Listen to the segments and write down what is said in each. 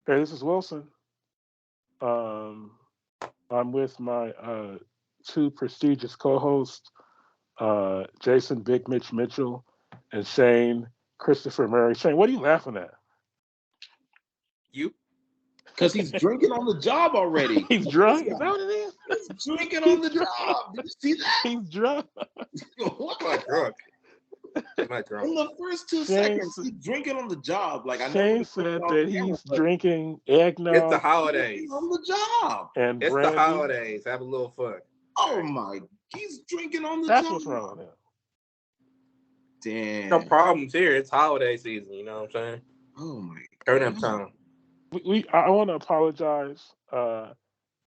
Hey, this is Wilson. Um, I'm with my two prestigious co-hosts, Jason Big Mitch Mitchell and Shane Christopher Murray. Shane, what are you laughing at? You? Because he's drinking on the job already. He's drunk. Is that what it is? He's drinking on He's the drunk. job. Did you see that? He's drunk. What? I'm not drunk. I'm not drunk. In the first 2 Shane, seconds, he's drinking on the job. Like I never Shane even put it said on that camera, he's but drinking It's the eggnog he's drinking holidays. on the job. and It's the brandy. holidays. Have a little fun. Oh Right. my! He's drinking on the That's job. what's wrong with him. No Damn. problems here. It's holiday season. You know what I'm saying? Oh my Turn up god. time. I want to apologize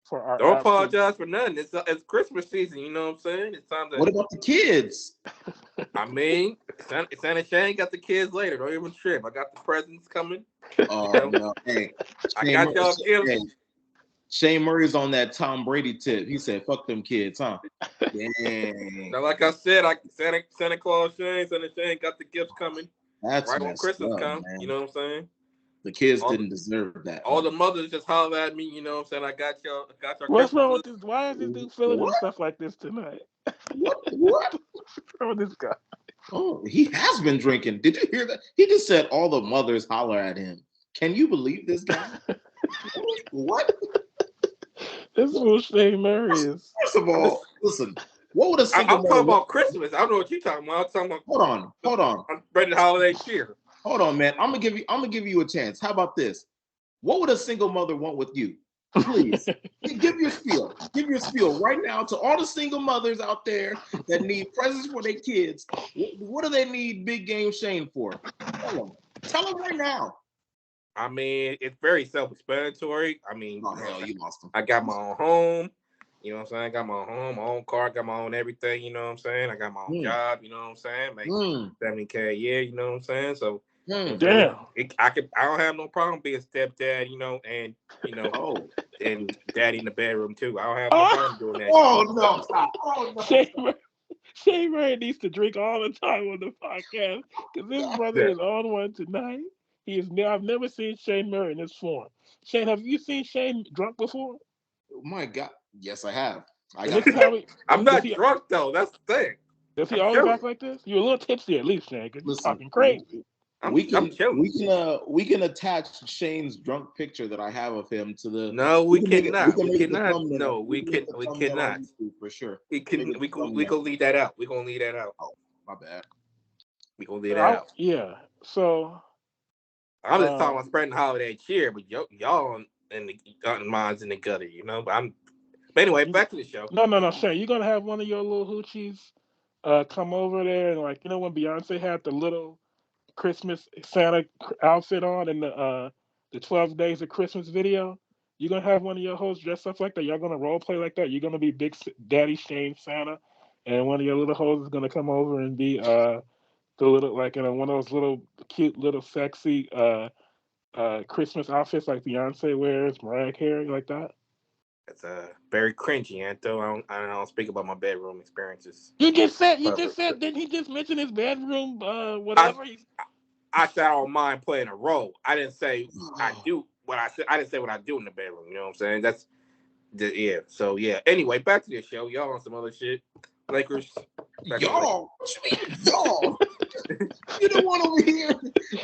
for our Don't absence. apologize for nothing. It's Christmas season. You know what I'm saying? It's time to. What about the kids? I mean, Santa Shane got the kids later. Don't even trip. I got the presents coming. Oh You know, no! Hey, I Shane, got y'all gifts. hey, Shane Murray's on that Tom Brady tip. He said, "Fuck them kids, huh?" Dang, Now, like I said, Santa Claus Santa Shane got the gifts coming that's right when messed Christmas up, come. You man. know what I'm saying? The kids All the, didn't deserve that, all man. the mothers just holler at me. You know what I'm saying? I got y'all What's Christmas wrong with list. this? Why is this dude feeling What? himself like this tonight? What? What's wrong with this guy? Oh, he has been drinking. Did you hear that? He just said all the mothers holler at him. Can you believe this guy? What? This fool Shane Murray is. First of all, listen. What would a single I'm mother talking want? about Christmas. I don't know what you're talking about. I'm talking about Hold on, I'm spreading holiday cheer. man. I'm gonna give you a chance. How about this? What would a single mother want with you? Please give your spiel. Give your spiel right now to all the single mothers out there that need presents for their kids. What do they need Big Game Shane for? Tell them. Tell them right now. I mean, it's very self-explanatory. I mean, Oh hell, you lost them. I got my own home. You know what I'm saying? I got my own home, my own car, got my own everything. You know what I'm saying? I got my own Mm, job. You know what I'm saying? Make mm, 70K a year. You know what I'm saying? So, you know mm. what I'm saying? Damn. I don't have no problem being stepdad. And Oh, and daddy in the bedroom too. I don't have no Oh, problem doing that shit. oh no! Stop. Oh no! Shane Murray, Shane Murray needs to drink all the time on the podcast because this brother Yeah. is on one tonight. He is. I've never seen Shane Murray in this form. Shane, have you seen Shane drunk before? Oh my God! Yes, I have. I And got this to is say, how he I'm does. not He drunk though. That's the thing. does he I'm always chilling. act like this? You're a little tipsy at least, Shane, because you're listen. talking crazy. I'm chilling. We can attach Shane's drunk picture that I have of him to the. No, We we can make it. We cannot. can We make it the cannot. thumbnail. No, We can make the we thumbnail on cannot. YouTube for sure. We Make can it the we thumbnail. gonna leave that out. We gonna leave that out. Oh, my bad. We gonna leave that out. Yeah. So, I'm just talking uh, about spreading holiday cheer, but y'all in the minds in the gutter, you know. But anyway, you, back to the show. no, Shane, you're gonna have one of your little hoochies come over there and like when Beyonce had the little Christmas Santa outfit on in the 12 Days of Christmas video. You're gonna have one of your hosts dress up like that. Y'all gonna role play like that. You're gonna be Daddy Shane Santa, and one of your little hosts is gonna come over and be the little like one of those little cute little sexy Christmas outfits like Beyonce wears, Mariah Carey like that. It's very cringy, Anto. I don't speak about my bedroom experiences. You just Public. said didn't he just mention his bedroom I whatever he I said I don't mind playing a role. I didn't say I Oh, do what I said. I didn't say what I do in the bedroom. You know what I'm saying? Yeah. So yeah. Anyway, back to the show. Y'all on some other shit. Lakers. Back to the Lakers. y'all, what you mean, y'all? You don't want over here.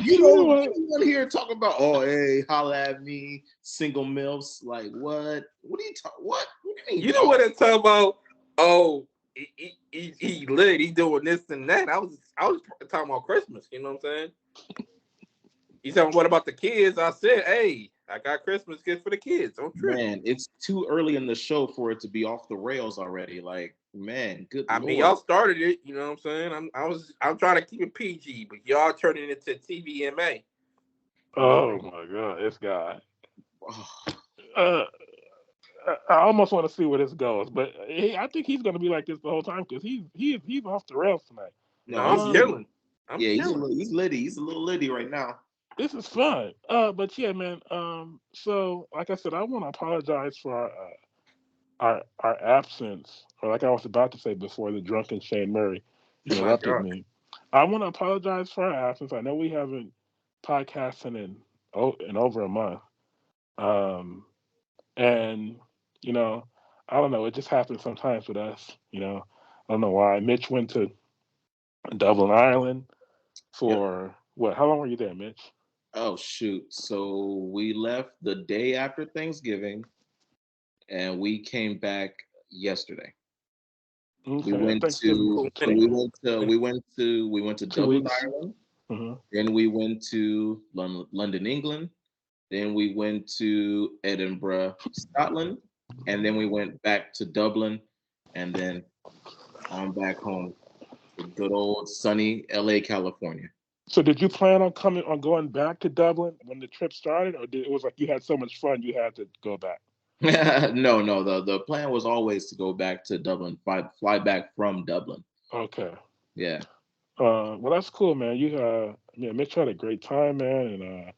you know what? You don't want to hear talking about. Oh, hey, holla at me, single milfs. Like what? What are you talking? What do you mean, You know y'all? what it's talking about? Oh, he lit. He doing this and that. I was talking about Christmas. You know what I'm saying? You talking what about the kids? I said, hey, I got Christmas gifts for the kids. Don't trip. Man, it's too early in the show for it to be off the rails already. Like, man, good I mean, lord. y'all started it. You know what I'm saying? I'm trying to keep it PG, but y'all turning it to TVMA. Oh my god, this guy. Oh, Uh, I almost want to see where this goes, but I think he's going to be like this the whole time because he's off the rails tonight. No, no, I'm he's Um, litty. chilling. I'm Yeah, chilling. he's litty. He's a little litty right now. this is fun. But yeah, man. So like I said, I want to apologize for our absence, or like I was about to say before the drunken Shane Murray I'm not interrupted drunk. me. I want to apologize for our absence. I know we haven't podcasting in over a month. Um, and you know, I don't know. It just happens sometimes with us. I don't know why. Mitch went to Dublin, Ireland Yep. for what? How long were you there, Mitch? Oh shoot. So we left the day after Thanksgiving and we came back yesterday. We Okay, went Thanksgiving was to Cool the minute. we 20th. went to we went to we went to Two Dublin, weeks. Ireland. Hmm. Then we went to London, England. Then we went to Edinburgh, Scotland, and then we went back to Dublin, and then on back home to good old sunny LA, California. So did you plan on going back to Dublin when the trip started, or it was like you had so much fun you had to go back? No, no, the plan was always to go back to Dublin, fly back from Dublin. Okay. Yeah. Well, that's cool, man. Yeah, Mitch had a great time, man,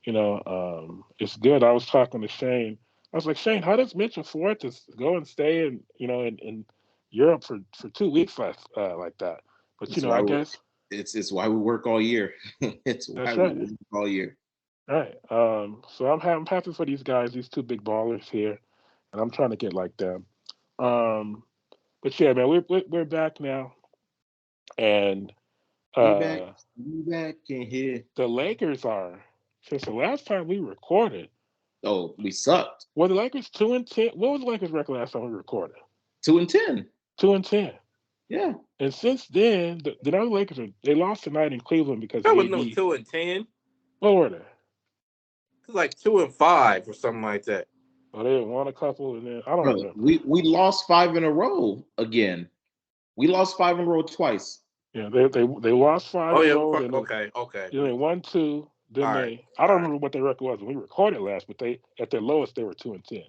and it's good. I was talking to Shane. I was like, Shane, how does Mitch afford to go and stay in Europe for 2 weeks like that? But It's I why we guess it's why we work all year. It's why that's we right. work all year. Right. So I'm happy for these guys, these two big ballers here, and I'm trying to get like them. Um, but yeah, man, we're back now, and We back, uh, we back in here. the Lakers are since the last time we recorded. Oh, we sucked. Were the Lakers 2-10? What was the Lakers record last time we recorded? 2-10. 2-10. Yeah. And since then, the other Lakers they lost tonight in Cleveland because That was no AD. 2-10. What were they? It's like 2-5 or something like that. Oh, they won a couple, and then I don't Brother, remember. we lost five in a row again. We lost five in a row twice. Yeah, they lost five Oh in a yeah, row, then okay, okay. they won two. Then All right, they I all don't right. remember what their record was when we recorded last, but they at their lowest they were 2-10,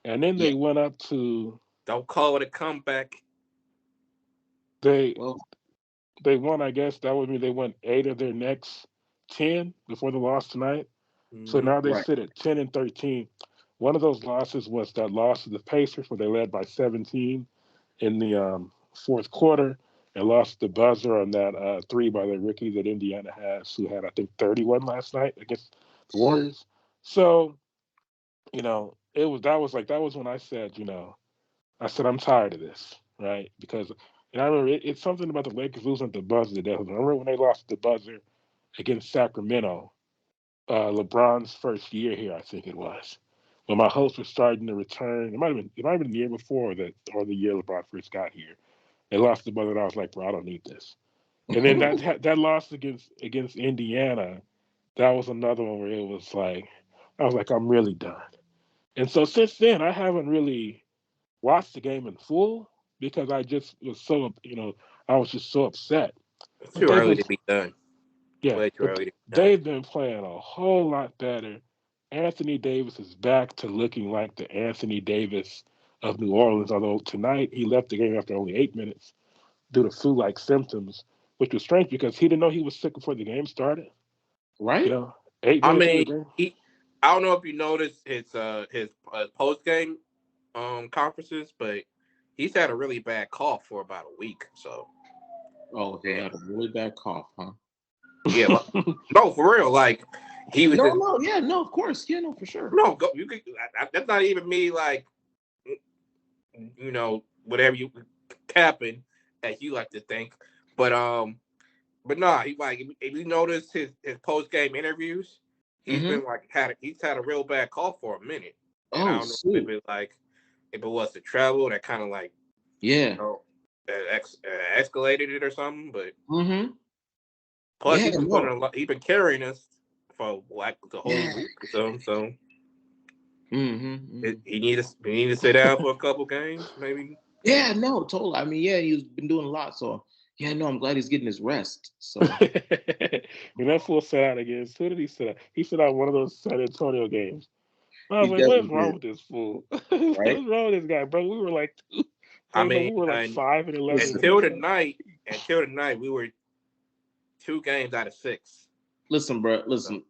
and then Yeah. they went up to Don't call it a comeback. they Well, they won. I guess that would mean they won 8 of their next 10 before the loss tonight. So Mm-hmm. now they right. sit at 10-13. One of those losses was that loss to the Pacers where they led by 17 in the fourth quarter and lost the buzzer on that three by the rookie that Indiana has, who had I think 31 last night against the Warriors. So that was when I said I said I'm tired of this, right? Because I remember it's something about the Lakers losing the buzzer that I remember when they lost the buzzer against Sacramento, LeBron's first year here, I think it was, when my hopes were starting to return. It might have been the year before that, or the year LeBron first got here. They lost the buzzer, and I was like, bro, I don't need this. And then that loss against Indiana, that was another one where it was like, I was like, I'm really done. And so since then, I haven't really watched the game in full because I just was I was just so upset. It's But too they've early been to be done. Yeah, Way too but early to be done. they've been playing a whole lot better. Anthony Davis is back to looking like the Anthony Davis of New Orleans, although tonight he left the game after only 8 minutes due to flu like symptoms, which was strange because he didn't know he was sick before the game started. You Right? know, eight I minutes into mean, the game. he. I don't know if you noticed his post game conferences, but he's had a really bad cough for about a week. So Oh, he yeah, had a really bad cough, huh? yeah. No, for real. Like he was No, just no, yeah, no, of course. Yeah, no, for sure. no. Go, you could. That's not even me. Like whatever you capping as you like to think. But but nah, he like if you notice his post game interviews, he's Mm-hmm. been like he's had a real bad cough for a minute, and I Oh, don't know if shoot. it like if it was the travel that kind of like Yeah. that escalated it or something. But Mm-hmm. plus Yeah, he's been putting no. a lot, he's been carrying us for like the whole Yeah. week or something. So Mm-hmm. he need to sit down for a couple games, maybe. Yeah, no, totally. I mean, yeah, he's been doing a lot. So yeah, no, I'm glad he's getting his rest. So When that fool sat out against, who did he sit out? He sat out one of those San Antonio games. I he was like, what is definitely wrong did, with this fool? right? What's wrong with this guy, bro? We were like, I no, mean, we were like and 5-11 Listen, until defense. tonight, until tonight, we were 2 games out of 6. listen, bro. So, Listen,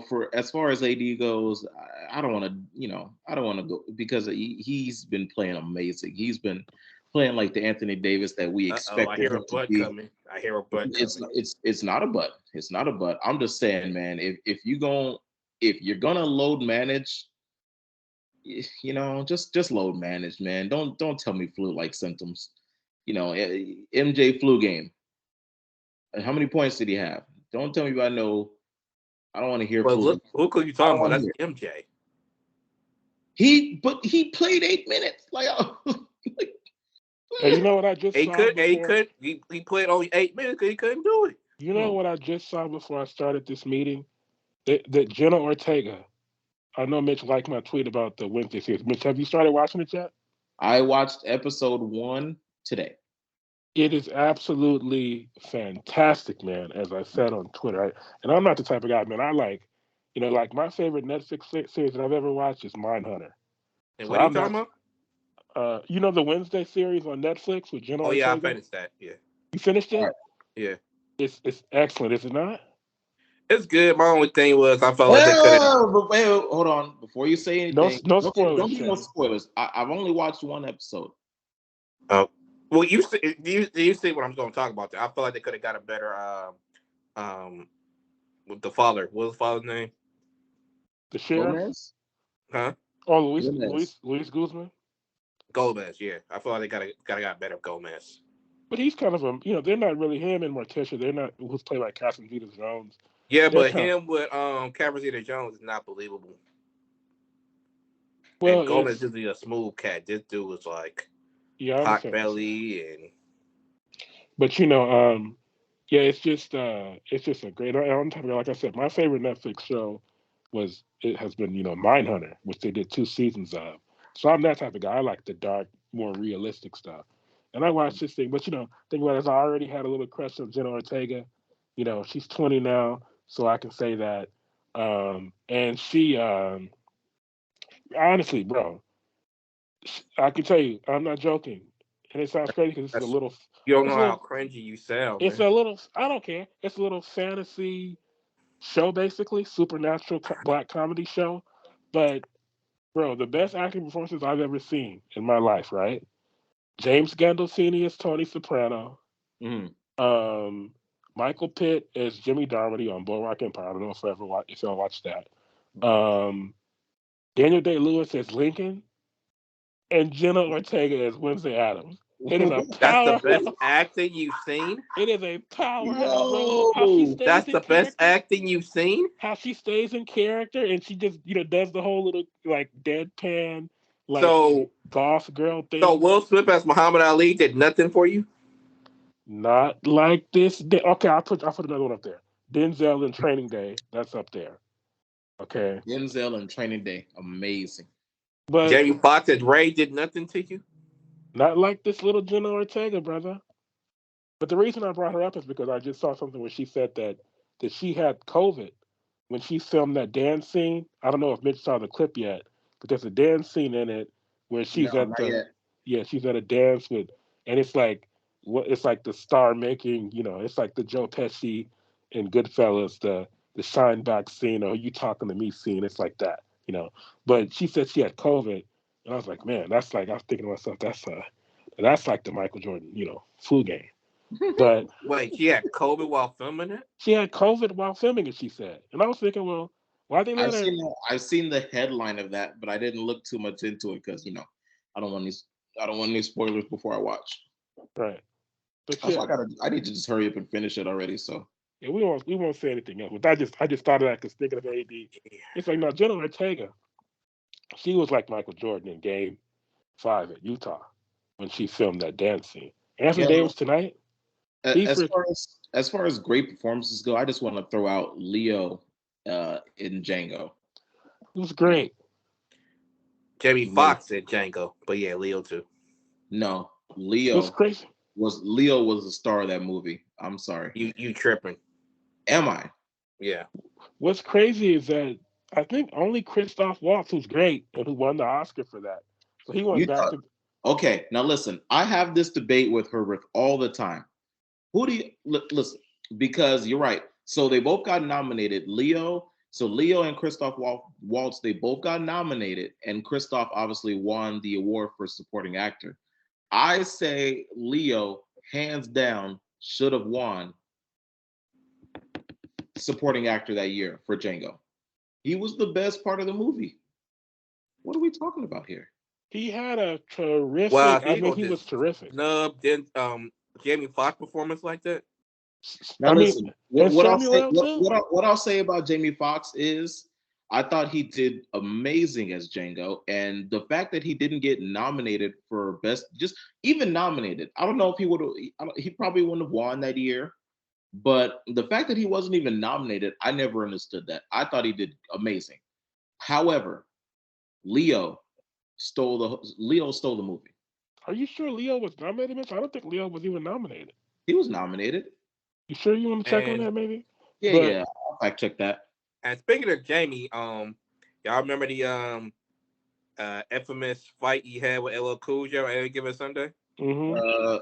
for as far as AD goes, I don't want to, I don't want to go because he's been playing amazing. He's been playing like the Anthony Davis that we oh, I expected hear a him to butt be. coming. I hear a butt It's coming. it's it's not a but. It's not a but. I'm just saying, man. If you gon' if you're gonna load manage, just load manage, man. Don't tell me flu-like symptoms. MJ flu game. And how many points did he have? Don't tell me about no. I don't want to hear But flu. look who you I don't talking about. want to That's hear. MJ. He played 8 minutes. Like, And you know what I just He saw could. before? He played only 8 minutes because he couldn't do it. You know hmm. what I just saw before I started this meeting? That Jenna Ortega. I know Mitch liked my tweet about the Wednesday series. Mitch, have you started watching it yet? I watched episode 1 today. It is absolutely fantastic, man. As I said on Twitter, and I'm not the type of guy, man. I like, like my favorite Netflix series that I've ever watched is Mindhunter. And So what are you I'm talking not, about? the Wednesday series on Netflix with Jenna Oh yeah, I Ortega. finished that. Yeah, You finished All it? right. yeah. It's excellent, is it not? It's good. My only thing was I felt like they could have. Oh, but wait, hold on. Before you say No, anything, no don't spoilers, give me no Shannon. spoilers. I've only watched one episode. Oh, well, you see what I'm going to talk about there. I feel like they could have got a better um with the father. What was the father's name? The sheriff. Gomez? Huh? Oh, Gomez. Luis Guzman. Gomez. Yeah, I feel like they gotta got better Gomez. But he's kind of they're not really him and Morticia. They're not who's played by Catherine Zeta-Jones. Yeah, They're but kind of him with Cameron Zeta-Jones is not believable. well, And Gomez it's is a smooth cat. This dude was like yeah, I pot understand what you're saying. belly and But yeah, it's just a great. I'm talking like I said, my favorite Netflix show it has been Mindhunter, which they did 2 seasons of. So I'm that type of guy. I like the dark, more realistic stuff. And I watched this thing, but think about it, I already had a little crush on Jenna Ortega. She's 20 now, so I can say that. And she, honestly, bro, I can tell you, I'm not joking. And it sounds crazy because that's you don't it's know a how little, cringy you sound, it's man. a little. I don't care. It's a little fantasy show, basically supernatural black comedy show. But bro, the best acting performances I've ever seen in my life, right? James Gandolfini as Tony Soprano. Mm. Um, Michael Pitt as Jimmy Darmody on Boardwalk Empire. I don't know if y'all watched that. Um, Daniel Day Lewis as Lincoln, and Jenna Ortega as Wednesday Adams. It is a That's the powerhouse. best acting you've seen. It is a powerhouse, bro. How she Yo, stays That's in the best character. acting you've seen. How she stays in character, and she just does the whole little like deadpan like So goth girl so thing. Will Smith as Muhammad Ali did nothing for you. Not like this. Okay, I'll put another one up there. Denzel in Training Day. That's up there. Okay, Denzel and Training Day, amazing. but Jamie Foxx as Ray did nothing to you. not like this little Jenna Ortega, brother. But the reason I brought her up is because I just saw something where she said that she had COVID when she filmed that dance scene. I don't know if Mitch saw the clip yet, but there's a dance scene in it where No, she's at not the yet. yeah, she's at a dance with, and it's like it's like the star making, it's like the Joe Pesci in Goodfellas, the shine back scene, or you talking to me scene. It's like that. But she said she had COVID, and I was like, man, that's like I was thinking to myself, that's like the Michael Jordan, flu game. But Wait, she had COVID while filming it. she had COVID while filming it, she said. And I was thinking, well, why they let her? I've seen the headline of that, but I didn't look too much into it because I don't want any I don't want any spoilers before I watch. Right. But That's why yeah, I need to just hurry up and finish it already. So yeah, we won't say anything else. But I just thought of that because thinking of AD, it's like no, Jenna Ortega, she was like Michael Jordan in Game 5 at Utah when she filmed that dance scene. Anthony yeah, Davis tonight, he as for far as great performances go, I just want to throw out Leo in Django. it was great. Jamie Amazing. Foxx said Django, but yeah, Leo too. No, What's crazy? Leo was the star of that movie. I'm sorry. You tripping? Am I? Yeah. What's crazy is that I think only Christoph Waltz, who's great and who won the Oscar for that, so he went You back thought to okay? Now listen, I have this debate with her all the time. Who do you listen? Because you're right. So they both got nominated. Leo and Christoph Waltz, they both got nominated, and Christoph obviously won the award for supporting actor. I say Leo, hands down, should have won supporting actor that year for Django. He was the best part of the movie. What are we talking about here? He had a Wow, terrific. so I you mean, gonna he was just terrific. snub then Jamie Foxx performance like that? Now I mean, listen, and what I'll Samuel say L. too. what I'll say about Jamie Foxx is I thought he did amazing as Django, and the fact that he didn't get nominated for best, just even nominated, I don't know if he would have. He probably wouldn't have won that year, but the fact that he wasn't even nominated, I never understood that. I thought he did amazing. However, Leo Leo stole the movie. Are you sure Leo was nominated? Mitch? I don't think Leo was even nominated. He was nominated. You sure you want to check on And that, maybe? Yeah, But yeah. I'll fact check that. and speaking of Jamie, y'all remember the infamous fight he had with LL Cool J on any given Sunday? hmm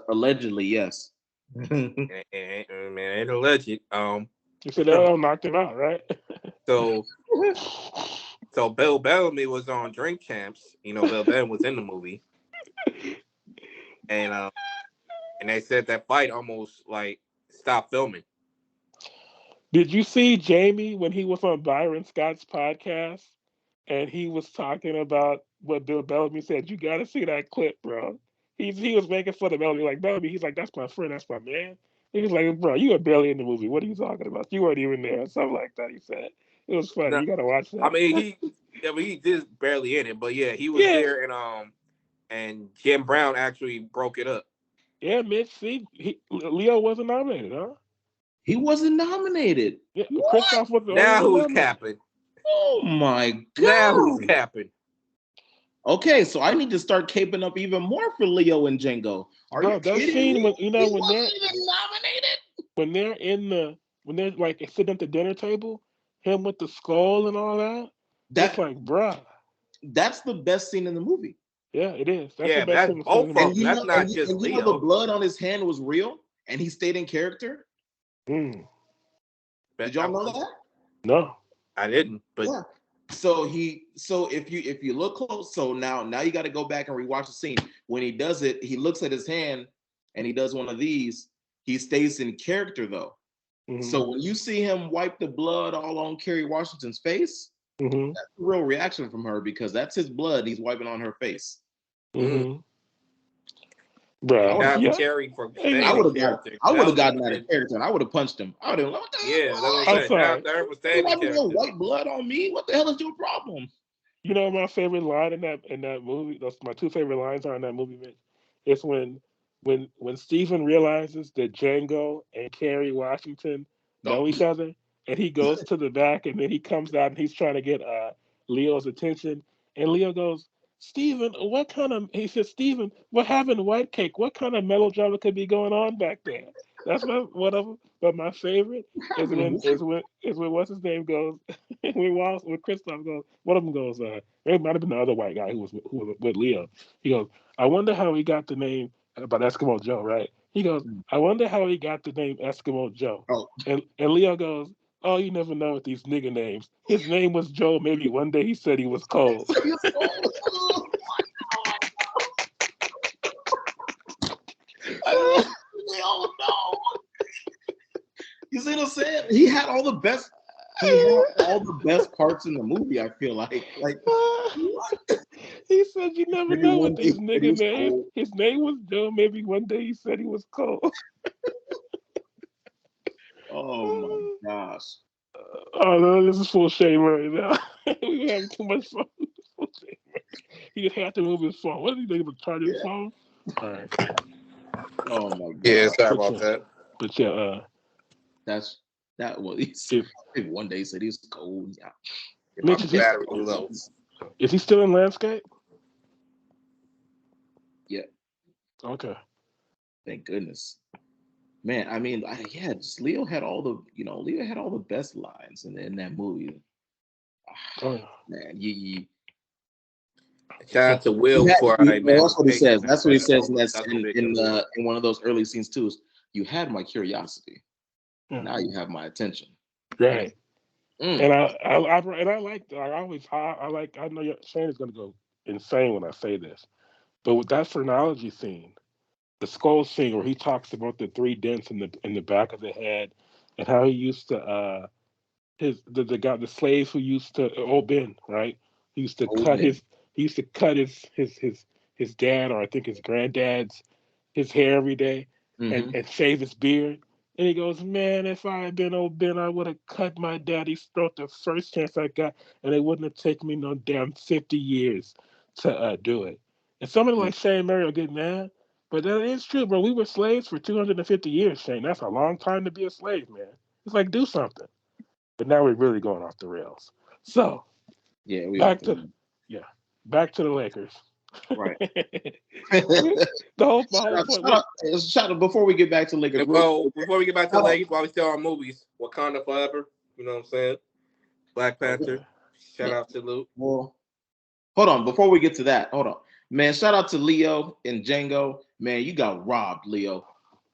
Allegedly, yes. Man, ain't alleged. you said that knocked him out, right? so so Bill Bellamy was on Drink Champs. You know, Bill Bellamy was in the movie, and they said that fight almost like stopped filming. Did you see Jamie when he was on Byron Scott's podcast and he was talking about what Bill Bellamy said? You got to see that clip, bro. He was making fun of Bellamy, like Bellamy. He's like, that's my friend, that's my man. He was like, bro, you were barely in the movie. What are you talking about? You weren't even there. Something like that. He said it was funny. No, You got to watch I that. mean he did barely in it, but yeah, he was Yeah, there, and Jim Brown actually broke it up. yeah, Mitch. See, Leo wasn't nominated, huh? He wasn't nominated. Yeah, What? Christoph was the only Now one who's nominated. capping? Oh my Now who's god. capping? Okay, so I need to start caping up even more for Leo and Django. Are you Bro, that kidding scene me? when He wasn't even when they're in the when they're like sitting at the dinner table, him with the skull and all that. It's nominated. like, bruh, That's the best scene in the movie. yeah, it is. That's the Yeah, but best that's thing in both the of And them. movie. you That's know, not just the Leo. blood on his hand was real, and he stayed in character. Mm, Did But y'all know that? no, I didn't. But Yeah. So if you look close, so now you got to go back and rewatch the scene. When he does it, he looks at his hand and he does one of these. He stays in character though. hmm So when you see him wipe the blood all on Kerry Washington's face, hmm that's a real reaction from her because that's his blood he's wiping on her face. mm, hmm I bruh, would shout out to yeah, Kerry for hey, staying in character. I would That have was a gotten out of good. character and I would have punched him. I would have what the hell? Yeah, that's what I'm I'm saying. Shout out sorry. to her for You staying in wiping your character. white blood on me? What the hell is your problem? You know my favorite line in that movie. Those my two favorite lines are in that movie, Mitch. It's when Stephen realizes that Django and Kerry Washington No. know each other, and he goes to the back, and then he comes out and he's trying to get Leo's attention, and Leo goes, Stephen, what kind of? He says, Stephen, we're having white cake. What kind of melodrama could be going on back there? That's my one of them. But my favorite is when what's his name goes when Kristoff goes, one of them goes, it might have been the other white guy who was with Leo. He goes, I wonder how he got the name about Eskimo Joe, right? He goes, I wonder how he got the name Eskimo Joe. Oh, And Leo goes, oh, you never know with these nigga names. His name was Joe. Maybe one day he said he was cold. Oh no. You see what I'm saying? He had all the best. He had all the best parts in the movie. I feel like what? He said, you never Maybe know one with day he these said he nigga was names. cold. His name was Joe. Maybe one day he said he was cold. Oh my gosh. Oh no, this is full shame right now. We were having too much fun. Full shame. He just had to move his phone. What did he think about charging his Yeah. phone? All right, Oh my Yeah, god. sorry but about yeah, that. but yeah. That's that was If one day he said he was cold. Yeah. Get my Mitch battery low. is he still in landscape? Yeah. Okay. Thank goodness. Man, I mean, yeah, just Leo had all the, Leo had all the best lines in that movie. Oh yeah. Man, you Shout out to You Will had, for our well, that's what he emancipation, says. man. That's what he says That's a big deal. in one of those early scenes too. Is you had my curiosity. Yeah. Now you have my attention. Right. Mm. And I like I know Shane is gonna go insane when I say this, but with that phrenology scene, the skull scene where he talks about the three dents in the back of the head, and how he used to the slaves who used to Ben, right? He used to Oh cut man. his he used to cut his dad, or I think his granddad's, his hair every day, Mm-hmm. and shave his beard. And he goes, man, if I had been old Ben, I would have cut my daddy's throat the first chance I got, and it wouldn't have taken me no damn 50 years to do it. And somebody like Shane Murray will get mad, but that is true, bro. We were slaves for 250 years, Shane. That's a long time to be a slave, man. It's like, do something. But now we're really going off the rails. So Yeah, we off back the to yeah, back to the Lakers. right. the my whole point. Shout out before we get back to Lakers. And Real well, quick, before we get back to shout out. Lakers, while we still on movies, Wakanda Forever. You know what I'm saying? Black Panther. Okay. Shout out to Luke. Well, hold on. Before we get to that, hold on, man. Shout out to Leo and Django. Man, you got robbed, Leo.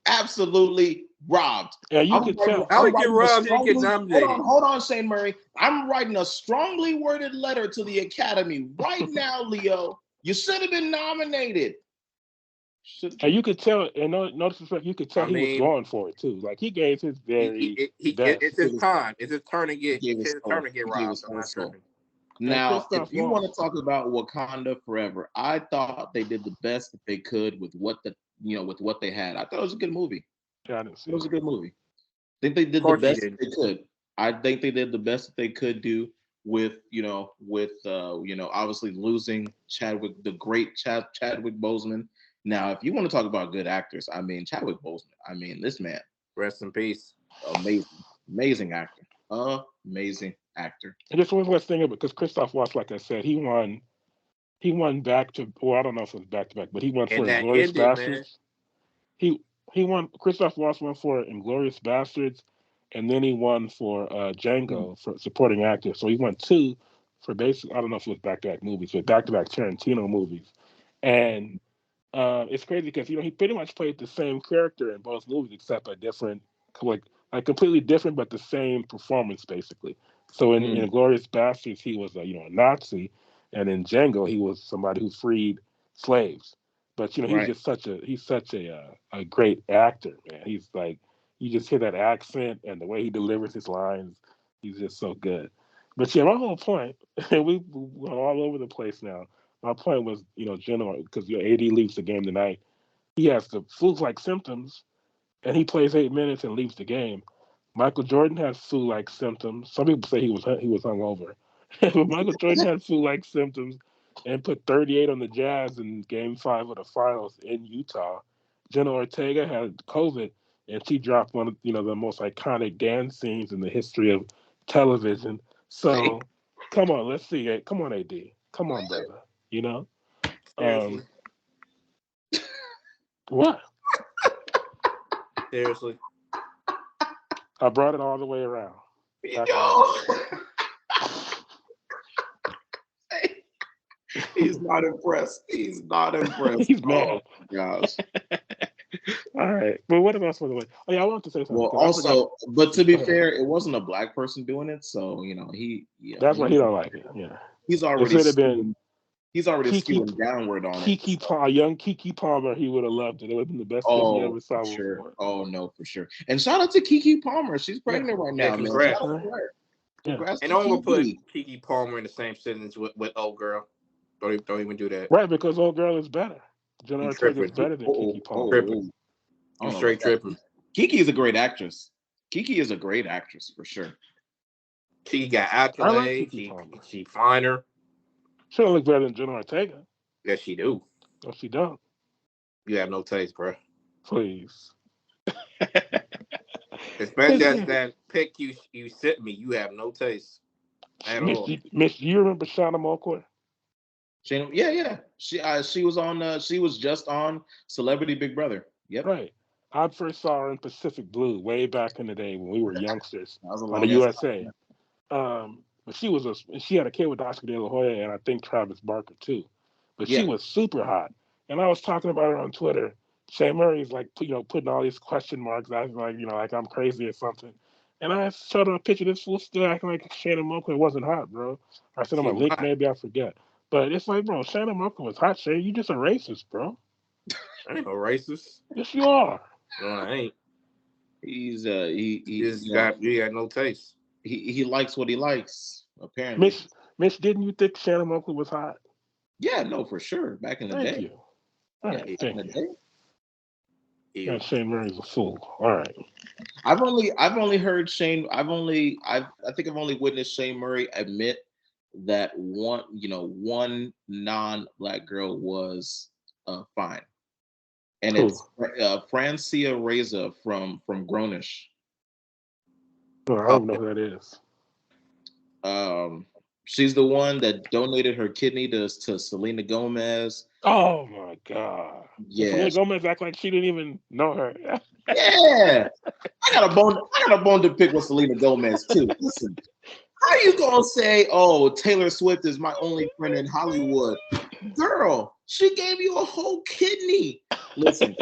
Absolutely robbed. Yeah, you could tell. How I'm he get writing a robbed? He didn't get strongly. nominated. Hold on, Shane Murray. I'm writing a strongly worded letter to the Academy right now, Leo. You should have been nominated. And you could tell, and no disrespect, you could tell I he was mean, going for it too. Like he gave his very it's best. his time. It's his turn to He get. gave It's his his turn soul. to get He gave robbed. his I'm whole not soul. tripping. And Now, if Christoph you want to Waltz. talk about Wakanda Forever, I thought they did the best that they could with with what they had. I thought it was a good movie. Yeah, I didn't see It was it. a good movie. I think they Of did the course he best that didn't. they could. I think they did the best that they could do with obviously losing Chadwick, the great Chadwick Boseman. Now, if you want to talk about good actors, I mean Chadwick Boseman. I mean this man, Rest in peace. amazing, amazing actor, amazing actor. And just one last thing, because Christoph Waltz, like I said, he won. He won back to. Well, I don't know if it was back to back, but he won for And that Inglorious ended, man. Bastards. He he won. Christoph Waltz won for Inglorious Bastards, and then he won for Hmm. Django for supporting actor. So he won two for basic. I don't know if it was back to back movies, but back to back Tarantino movies. And it's crazy because he pretty much played the same character in both movies except a different, like completely different but the same performance basically. So in Mm, Glorious Bastards he was a Nazi, and in Django he was somebody who freed slaves. But he's right. just such a great actor, man. He's like, you just hear that accent and the way he delivers his lines. He's just so good. But yeah, my whole point, and we went all over the place now. My point was, general, because your AD leaves the game tonight. He has the flu-like symptoms, and he plays 8 minutes and leaves the game. Michael Jordan has flu-like symptoms. Some people say he was hungover, but Michael Jordan had flu-like symptoms and put 38 on the Jazz in Game 5 of the Finals in Utah. Jenna Ortega had COVID, and she dropped one of the most iconic dance scenes in the history of television. Hey, So, come on, let's see it. Come on, AD. Come on, brother. You know. Seriously. Um, what? Seriously. I brought it all the way around. Back around. yo, he's not impressed. He's not impressed. He's Oh mad. my gosh. All right. But what else for the way? Oh yeah, I wanted to say something Well, because I forgot. also, but to be Go ahead. fair, it wasn't a black person doing it, so That's why he don't like it. Yeah. he's If already it had been skewing, he's already Kiki skewing downward on it. Kiki So, Palmer, young Kiki Palmer, he would have loved it. It would have been the best thing he oh, ever for saw sure. before. Oh no, for sure. And shout out to Kiki Palmer. She's Yeah. pregnant right Yeah, now, man. Shout congrats. out Right. to her. Yeah. Congrats And to no one will put Kiki. Kiki Palmer in the same sentence with old girl. Don't even do that. Right, because old girl is better. Jenna You Ortega is tripping. better than Kiki Palmer. Tripping. Oh. I You don't know about straight that. tripping. Kiki is a great actress. Kiki is a great actress for sure. She got I like accolades. Kiki Palmer. She finer. She don't look better than Jenna Ortega. Yes, she do. No, she don't. You have no taste, bro. Please. Especially But that pic you sent me. You have no taste at all. Miss, you remember Shauna Malcoy? Yeah, yeah. She was just on Celebrity Big Brother. Yep. Right. I first saw her in Pacific Blue way back in the day when we were youngsters That was a on the long ass USA. But she had a kid with Oscar De La Hoya and I think Travis Barker too. But she Yeah. was super hot. And I was talking about her on Twitter. Shay Murray's like, putting all these question marks. I was like, like I'm crazy or something. And I showed her a picture. This fool still acting like Shannon Moakle wasn't hot, bro. I sent him a She link. not. Maybe I forget. But it's like, bro, Shannon Moakle was hot. Shay, you just a racist, bro. I ain't no racist. Yes, you are. No, I ain't. He's You got no taste. he likes what he likes, apparently. Mitch, Mitch, didn't you think Shannon Moakler was hot? Yeah, no, for sure. Back in the Thank day. you. All Yeah, right, back in thank the you. day. Yeah, Ew. Shane Murray's a fool. All right. I've only heard Shane. I think I've only witnessed Shane Murray admit that one non-black girl was fine, and Who? it's Francia Reza from Grownish. Oh, I don't even know Okay. who that is. Um, she's the one that donated her kidney to Selena Gomez. Oh my God. And Selena Yes, Gomez act like she didn't even know her. yeah. I got a bone to pick with Selena Gomez too. Listen, how you gonna say, "Oh, Taylor Swift is my only friend in Hollywood"? Girl, she gave you a whole kidney. Listen,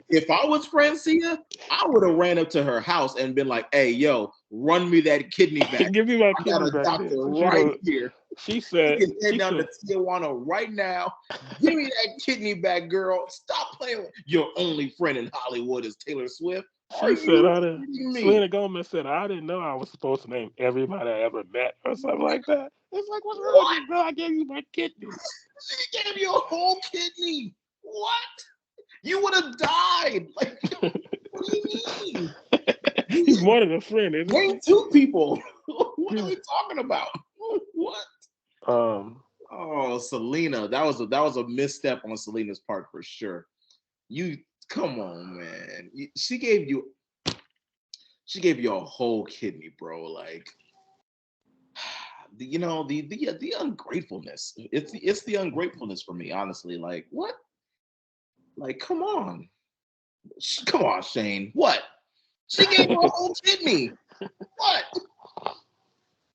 if I was Francia, I would have ran up to her house and been like, "Hey, yo, run me that kidney back. Give me my I got kidney a back, doctor bitch. right here. She You said, can head down to Tijuana right now. Give me that kidney back, girl. Stop playing with your only friend in Hollywood is Taylor Swift. Are she said, you kidding me? Selena Gomez said, I didn't know I was supposed to name everybody I ever met or something like that. It's like, what's wrong with What? you, girl? I gave you my kidney. She gave you a whole kidney. What? You would have died. Like, what do you mean? She's more than a friend, isn't Name she? two people. What are we talking about? What? Um, Oh, Selena. That was a misstep on Selena's part for sure. You come on, man. She gave you a whole kidney, bro. Like, the ungratefulness. It's the ungratefulness for me, honestly. Like, what? Like, come on. Come on, Shane. What? She gave you a whole kidney. What?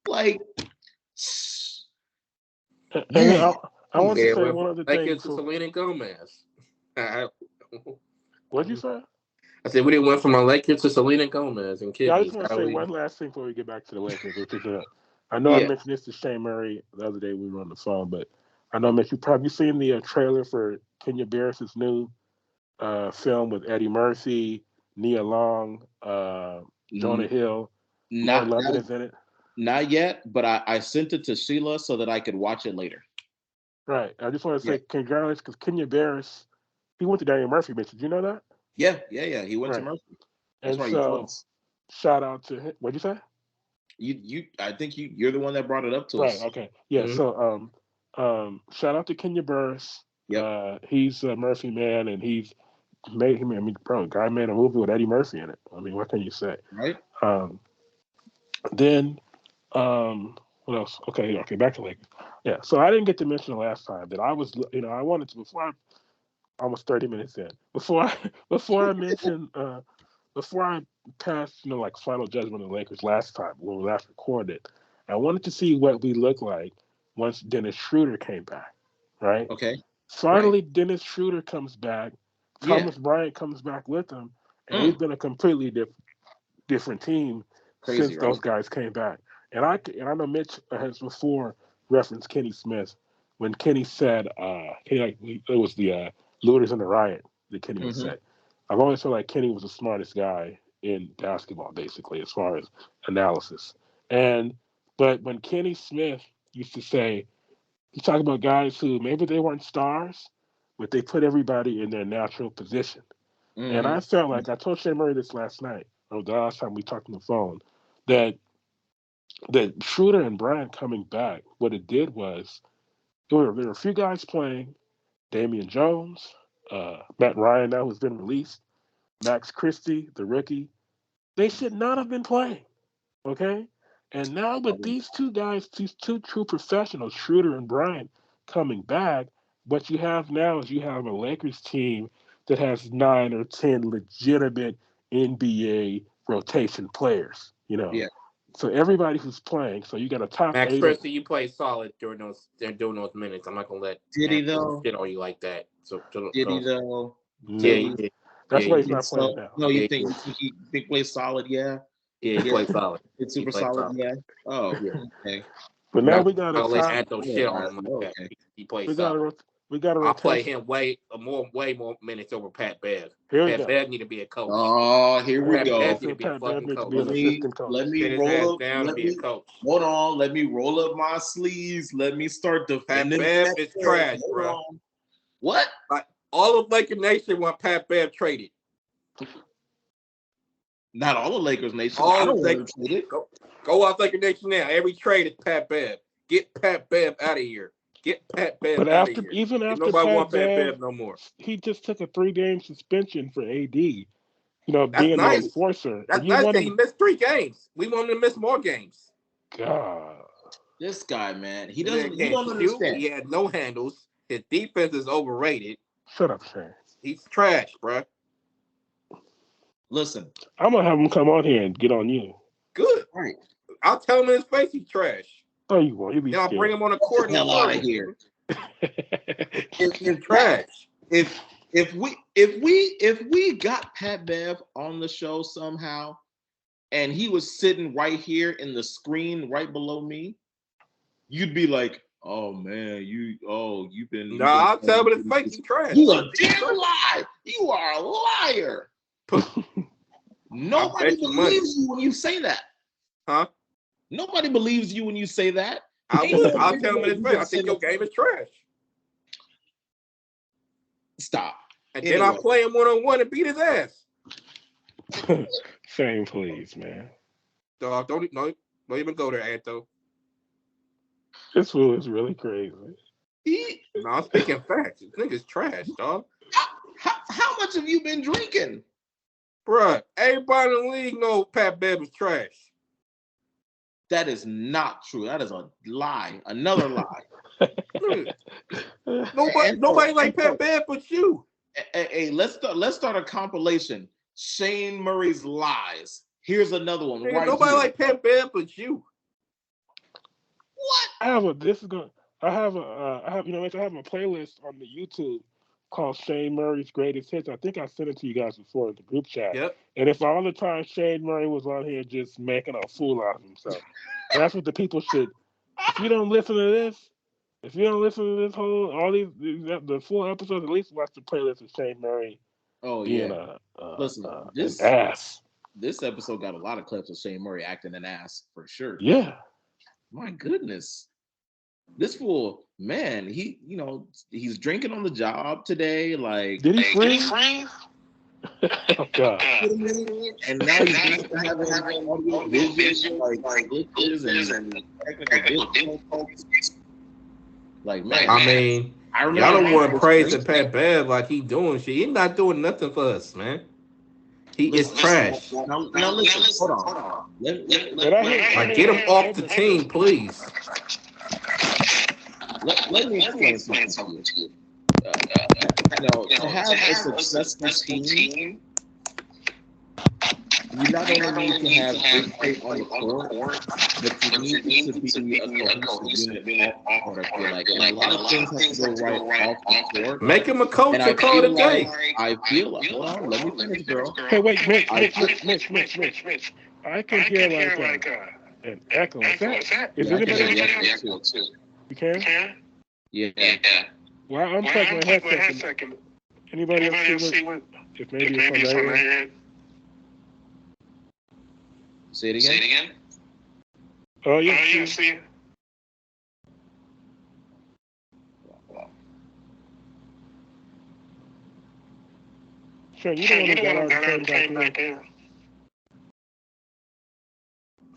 Like, and then man. I want to Yeah, say went one from other thing Lakers to before. Selena Gomez. I, What'd you say? I said we didn't went from a Lakers to Selena Gomez and Yeah, I just kidneys. want to How say we? one last thing before we get back to the Lakers, which is I know I Yeah. mentioned this to Shane Murray the other day we were on the phone, but I know Mitch, you probably seen the trailer for Kenya Barris's new film with Eddie Murphy, Nia Long, Jonah N- Hill, Lauren Not Lovett that, is in it. not yet, but I sent it to Sheila so that I could watch it later. Right. I just want to Yeah. say congratulations because Kenya Barris, he went to Daniel Murphy, Mitch. Did you know that? Yeah, yeah, yeah. He went to Right. Mercy. That's And right. You told so us. shout out to him. What'd you say? I think you're the one that brought it up to Right. us. Okay. Yeah. Mhm. So shout out to Kenya Barris. Yep. He's a Murphy man, and he's made him. I mean, bro, guy made a movie with Eddie Murphy in it. I mean, what can you say? Right. Um, then what else? Okay. Back to Lakers. Yeah. So I didn't get to mention the last time that I was, I wanted to before I almost 30 minutes in before I mention before I passed, like final judgment of the Lakers last time when we last recorded, I wanted to see what we look like once Dennis Schroeder came back, right? Okay. Right. Finally, Dennis Schroeder comes back. Yeah. Thomas Bryant comes back with him, and they've Mm. been a completely different team since Crazy, those right? guys came back. And I know Mitch has before referenced Kenny Smith when Kenny said, it was the looters in the riot that Kenny would Hmm. say. I've always felt like Kenny was the smartest guy in basketball, basically, as far as analysis. And but when Kenny Smith used to say, he talked about guys who maybe they weren't stars, but they put everybody in their natural position. And I Hmm. felt like I told Shane Murray this last night, or the last time we talked on the phone, that Schroeder and Bryant coming back, what it did was there were a few guys playing, Damian Jones, Matt Ryan now who's been released, Max Christie, the rookie. They should not have been playing. Okay? And now with these two guys, these two true professionals, Schroeder and Bryant, coming back, what you have now is you have a Lakers team that has 9 or 10 legitimate NBA rotation players. Yeah. So everybody who's playing, so you got a top Max eight of Christie, you play solid during those minutes. I'm not gonna let Did he Max though? shit on you like that. Did he though? Yeah, Did no. he he? did. Yeah, That's why he You he's did. think not playing so? now. No, you Yeah, he think did. he play solid? Yeah. Yeah, he Yeah. played solid. It's He super played solid. solid. Yeah. Oh, Yeah. okay. But I'm now not we got a gonna let top Anto I didn't shit on realize. him like Oh, that. okay. He played we got solid. a We got to I'll play rotation. him way more minutes over Pat Bev. Here we Pat go. Bev need to be a coach. Oh, here we Pat go. Bev need to be a Pat Bev fucking needs to coach. be an Let me assistant coach. let Sit me his roll ass up. down and Let be a me coach. hold on. Let me roll up my sleeves. Let me start Pat defending. Bev is trash, Hold bro. on. What? Like all of Laker Nation want Pat Bev traded. Not all the Lakers nation. All I don't of want Laker to trade it. go out Laker Nation now. Every trade is Pat Bev. Get Pat Bev out of here. Get Pat Bev But out of here. even If after nobody Pat want Pat Bev, Bev no more. he just took a 3-game suspension for AD. That's Being the nice. enforcer. That's And you nice want that he him. missed 3 games. We want him to miss more games. God. This guy, man, he He doesn't. You can't don't shoot. understand. He had no handles. His defense is overrated. Shut up, Shane. He's trash, bro. Listen, I'm going to have him come on here and get on you. Good. right? I'll tell him in his face he's trash. Oh, you won't. You'll be Then I'll bring scared. him on the court and Hell out of here. He's trash. If we got Pat Bev on the show somehow, and he was sitting right here in the screen right below me, you'd be like, "Oh man, you've been." I'll tell him in his face he's trash. You a damn lie. You are a liar. Nobody bet you money. believes you when you say that. Huh? Nobody believes you when you say that. I Ain't would. no I'll reason tell him that in his you face. can I say think your no- game is trash. Stop. And then I'll play him one-on-one and beat his ass. Shane, please, man. Dog, don't even go there, Anto. This fool is really crazy. No, I'm speaking facts. This nigga's trash, dog. How much have you been drinking? Bruh, everybody in the league know Pat Bev is trash. That is not true. That is a lie. Another lie. Nobody like Pat Bev but you. Hey, let's start a compilation. Shane Murray's lies. Here's another one. Nigga, Right nobody here. like Pat Bev but you. What? I have a playlist on the YouTube called Shane Murray's Greatest Hits. I think I sent it to you guys before in the group chat. Yep. And if all the time Shane Murray was on here just making a fool out of himself, that's what the people should. If you don't listen to this, the full episodes, at least watch the playlist of Shane Murray Oh being yeah. Listen, an ass. This episode got a lot of clips of Shane Murray acting an ass for sure. Yeah. My goodness. This fool, man, he's drinking on the job today. Like, Did he freeze? Oh God. And now he's having audio vision, like glitches and technical difficulties. Like, man, I mean, I y'all don't want praising Pat Bev like he doing shit. He not doing nothing for us, man. He is trash. Now listen, hold on. Let get him off the team, please. Let me explain something to you. To have a successful team, you not only need to have great on the court, but you need to be a cohesive unit off the court, I feel like. And a lot of things have to go right off the court. Make him a coach and call it a day. I feel like, hold on, let me finish, girl. Hey, wait, Mitch. I can hear like an echo. Is anybody else? You can? Yeah. Well, I'm checking my headset. Anybody else see what? If maybe it's on my head. Say it again. Oh, yeah. See. Sure, you don't want to get back in.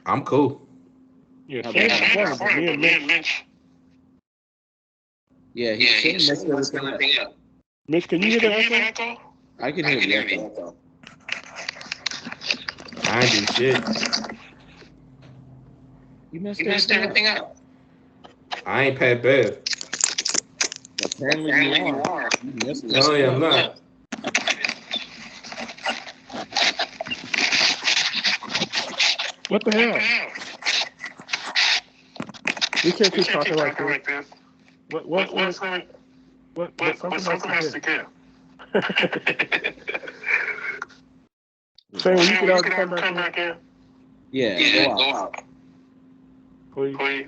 I'm cool. Yeah, Shane's fun, me and Mitch. Yeah, he's messed everything up. Mitch, can you hear the echo? I can hear the echo. I ain't do shit. You messed everything up. I ain't Pat Bev. Apparently you are. No, I'm not. What the hell? We can't keep talking like this. What something has to give. Shane, you can come back in. Yeah, go out. Please.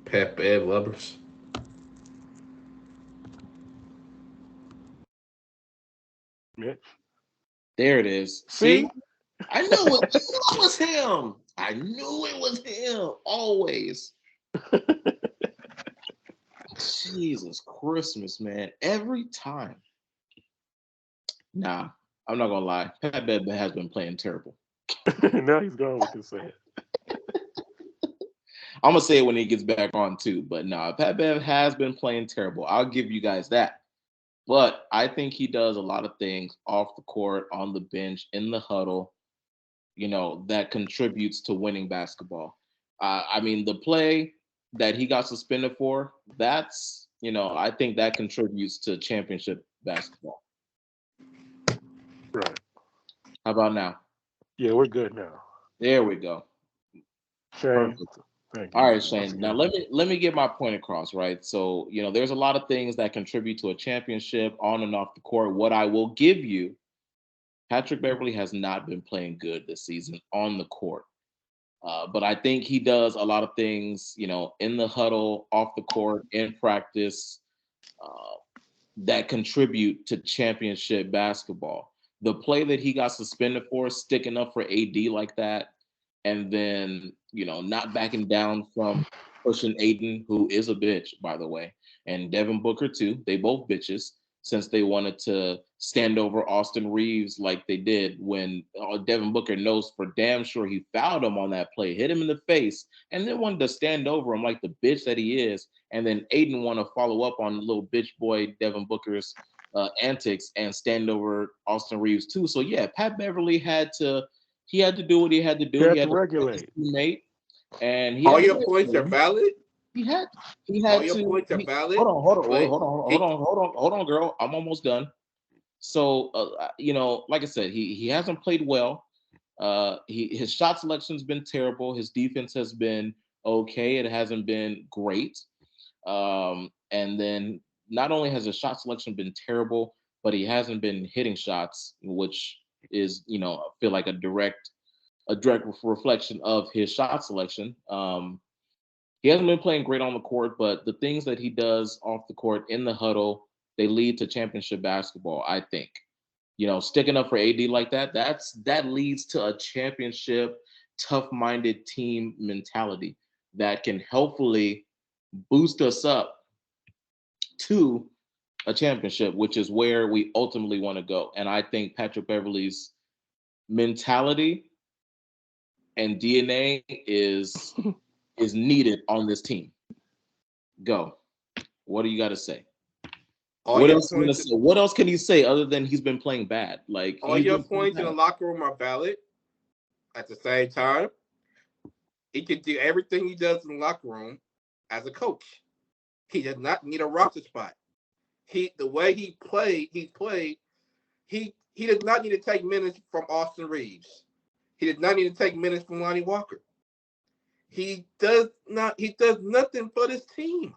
Pat Bev lovers. Mitch. There it is. See? I knew it was him. I knew it was him. Always. Jesus Christmas, man. Every time. Nah, I'm not gonna lie. Pat Bev has been playing terrible. Now he's gone. We can say it. I'm gonna say it when he gets back on too. But nah, Pat Bev has been playing terrible. I'll give you guys that. But I think he does a lot of things off the court, on the bench, in the huddle, that contributes to winning basketball. I mean, the play that he got suspended for, I think that contributes to championship basketball. Right. How about now? Yeah, we're good now. There we go. Shane, Perfect. thank All you right, once Shane. Now again. let me get my point across, right? So, there's a lot of things that contribute to a championship on and off the court. What I will give you, Patrick Beverly has not been playing good this season on the court. But I think he does a lot of things, in the huddle, off the court, in practice, uh, that contribute to championship basketball. The play that he got suspended for, sticking up for AD like that, and then, not backing down from pushing Aiden, who is a bitch, by the way, and Devin Booker, too. They both bitches since they wanted to stand over Austin Reeves like they did when Devin Booker knows for damn sure he fouled him on that play, hit him in the face, and then wanted to stand over him like the bitch that he is. And then Aiden want to follow up on little bitch boy Devin Booker's antics and stand over Austin Reeves too. So yeah, Pat Beverly had to do what he had to He do. He had to had to protect his regulate. teammate, and he All had to your points are regulate. valid. He had All your to. points are valid. But Hold on, girl. I'm almost done. So like I said, he hasn't played well. His shot selection's been terrible. His defense has been okay. It hasn't been great. And then not only has his shot selection been terrible, but he hasn't been hitting shots, which is I feel like a direct reflection of his shot selection. He hasn't been playing great on the court, but the things that he does off the court in the huddle, they lead to championship basketball, I think. Sticking up for AD like that leads to a championship, tough-minded team mentality that can hopefully boost us up to a championship, which is where we ultimately want to go. And I think Patrick Beverly's mentality and DNA is needed on this team. Go. What do you got to say? all What your else? points, What else can he say other than he's been playing bad? Like all he's your been playing points in the bad. locker room are valid. At the same time, he can do everything he does in the locker room as a coach. He does not need a roster spot. The way he's played, he does not need to take minutes from Austin Reeves. He does not need to take minutes from Lonnie Walker. He does nothing for this team.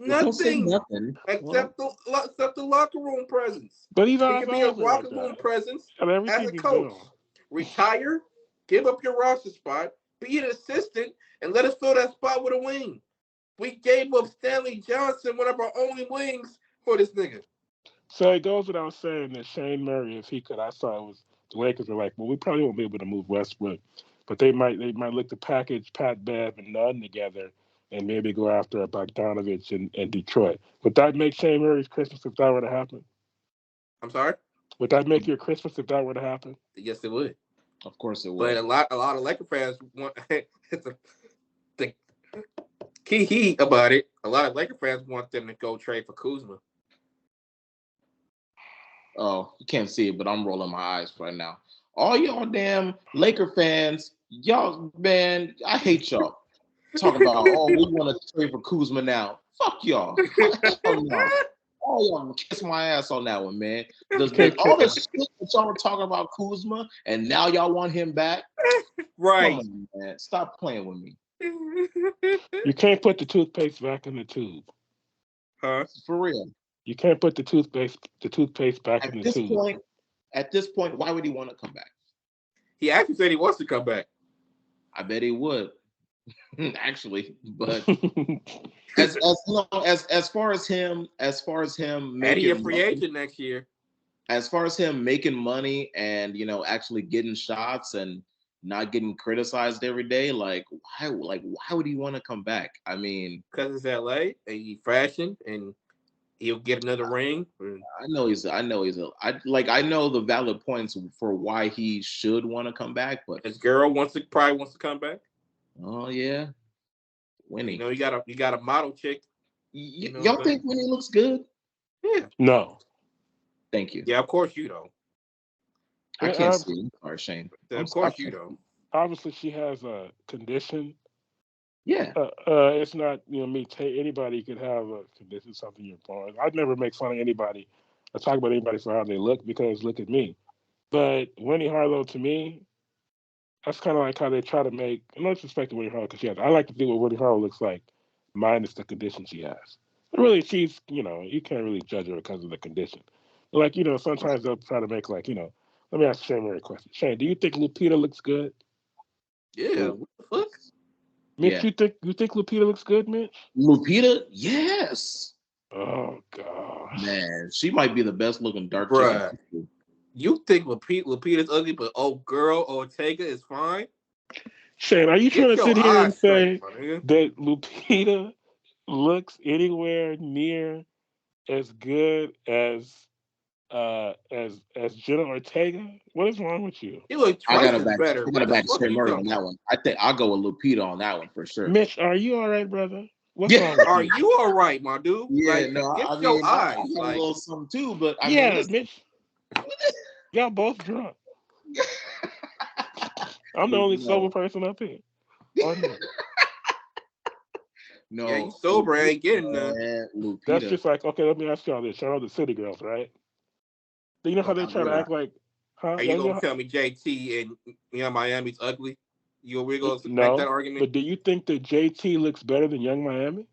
Don't say Nothing nothing. Well, except the locker room presence. But he's He not can be a involved locker like room that. presence And as everything a he's coach. doing. Retire, give up your roster spot, be an assistant, and let us fill that spot with a wing. We gave up Stanley Johnson, one of our only wings, for this nigga. So it goes without saying that Shane Murray, if he could, I saw it was the Lakers were like, well, we probably won't be able to move Westbrook, but they might look to package Pat Bev and Nunn together and maybe go after a Bogdanovich in Detroit. Would that make Shane Murray's Christmas if that were to happen? I'm sorry. Would that make your Christmas if that were to happen? Yes, it would. of course it But would. a lot of Laker fans want the key heat about it. A lot of Laker fans want them to go trade for Kuzma. Oh, you can't see it, but I'm rolling my eyes right now. All y'all damn Laker fans, y'all, man, I hate y'all. Talking about, oh, we want to trade for Kuzma now. Fuck y'all. Hell no. Oh, y'all kiss my ass on that one, man. All the shit that y'all were talking about Kuzma, and now y'all want him back? Right. Come on, man. Stop playing with me. You can't put the toothpaste back in the tube. Huh? For real. You can't put the toothpaste back in At the this tube. point, why would he want to come back? He actually said he wants to come back. I bet he would. Actually, but as far as him And he a making free money, agent next year. as far as him making money and actually getting shots and not getting criticized every day, why would he want to come back? I mean, Because it's LA and he fashion and he'll get another ring. I know the valid points for why he should want to come back, but His girl probably wants to come back. oh yeah, Winnie. You got a model chick. You know what Y'all I'm saying? think Winnie looks good? Yeah. No. Thank you. Yeah, of course you don't. I can't see it. Or Shane. Of course you don't. Obviously, she has a condition. Yeah. It's not me. Anybody could have a condition, something you're born. I'd never make fun of anybody or talk about anybody for how they look because look at me. But Winnie Harlow, to me, that's kind of like how they try to make. No disrespect to Winnie Harlow because she has. I like to think what Winnie Harlow looks like, minus the condition she has. Really, she's you can't really judge her because of the condition. Like sometimes they'll try to make like. Let me ask Shane Mary a question. Shane, do you think Lupita looks good? Yeah. What the fuck? Mitch, Yeah. you think Lupita looks good, Mitch? Lupita, yes. Oh gosh. Man, she might be the best looking dark chicken. Bruh. You think Lupita's ugly, but girl Ortega is fine? Shane, are you trying Get to sit your here and eyes straight, say my nigga. that Lupita looks anywhere near as good as Jenna Ortega? What is wrong with you? You look I twice gotta as back. better. I What gotta the back fuck are Shay you Murray talking on that about? one. I think I'll go with Lupita on that one for sure. Mitch, are you all right, brother? What's Yeah. wrong with Are you? you all right, my dude? Yeah. Like, No. get I your mean, I eyes. got a Like, little something too, but I mean, Yeah, listen. Mitch, y'all both drunk. I'm the only sober No. person up here. Or me. yeah, you No. sober, ain't getting none. That's Lupita. just like, okay, let me ask y'all this. Shout out the city girls, right? Do you know how they try to Yeah. act like, huh? Are you gonna tell me JT and Miami's ugly? We gonna make that No. argument? But do you think that JT looks better than Young Miami?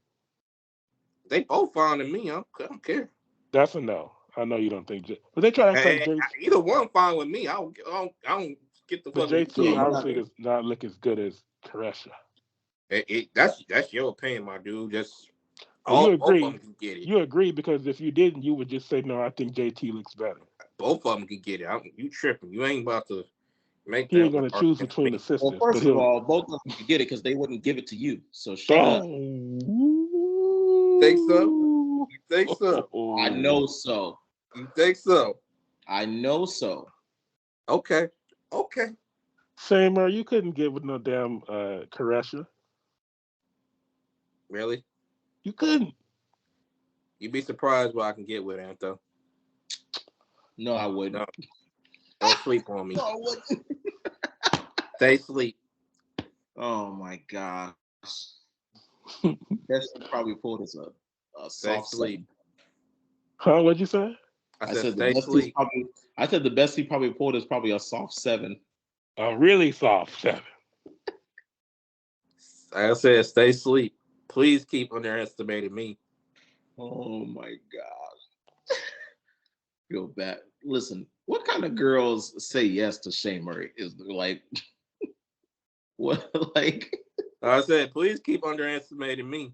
They both fine to me. I don't care. That's a no. I know you don't think, but they try to act like JT. Either one fine with me. I don't get the But fuck what you JT talking Yeah. about. obviously does not look as good as Teresa. That's your opinion, my dude. Just Well, you both of them agree. can get it. You agree because if you didn't, you would just say no. I think JT looks better. Both of them can get it. You tripping? You ain't about to make He that ain't gonna choose argument for between the me. Well, sisters, but first of he'll. all, both of them could get it because they wouldn't give it to you. So shut up. Think so? Oh. You think so? I know so. You think so? I know so. Okay. Okay. Shamer, you couldn't get with no damn Caresha. Really? You couldn't. You'd be surprised what I can get with Antho. No, I wouldn't. No, don't sleep on me. No, I wouldn't. Stay asleep. Oh my gosh. That should probably pulled as a Stay soft asleep. seven. Huh? What'd you say? I I said said the stay best he's asleep. probably. I said the best he probably pulled is probably a soft seven. A really soft seven. Like I said, stay asleep. Please keep underestimating me. Oh my god. Feel bad. Listen, what kind of girls say yes to Shane Murray? Is like what like Like I said, please keep underestimating me.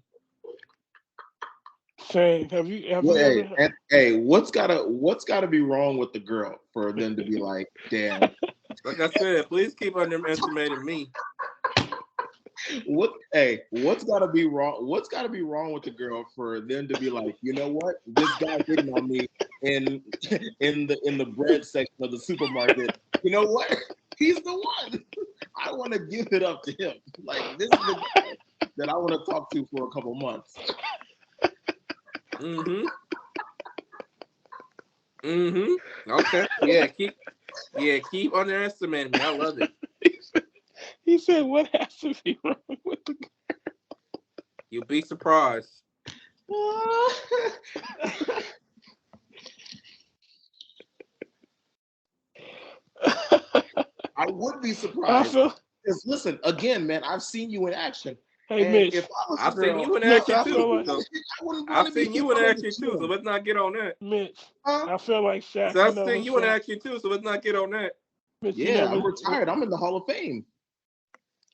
Shane, have what, you ever? hey, what's gotta be wrong with the girl for them to be like, damn, Like I said, please keep underestimating me. what's gotta be wrong with the girl for them to be like, you know what? This guy's hitting on me in in the bread section of the supermarket. You know what? He's the one. I want to give it up to him. Like this is the guy that I want to talk to for a couple months. Mm-hmm. Mm-hmm. Okay. Keep underestimating me. I love it. He said, "What has to be wrong with the?" You'll be surprised. I would be I surprised. feel. Because listen, again, man, I've seen you in action. Hey, And Mitch. if I was a I've seen girl, you in Mitch, action I too. feel like So I wouldn't want I've to be seen hit you in on in the action too. So gym. let's not get on that. Mitch. Huh? I feel like Shaq. So You I've know seen when you in Shaq. action too. So let's not get on that. Mitch, you know Yeah, I'm when. retired. I'm in the Hall of Fame.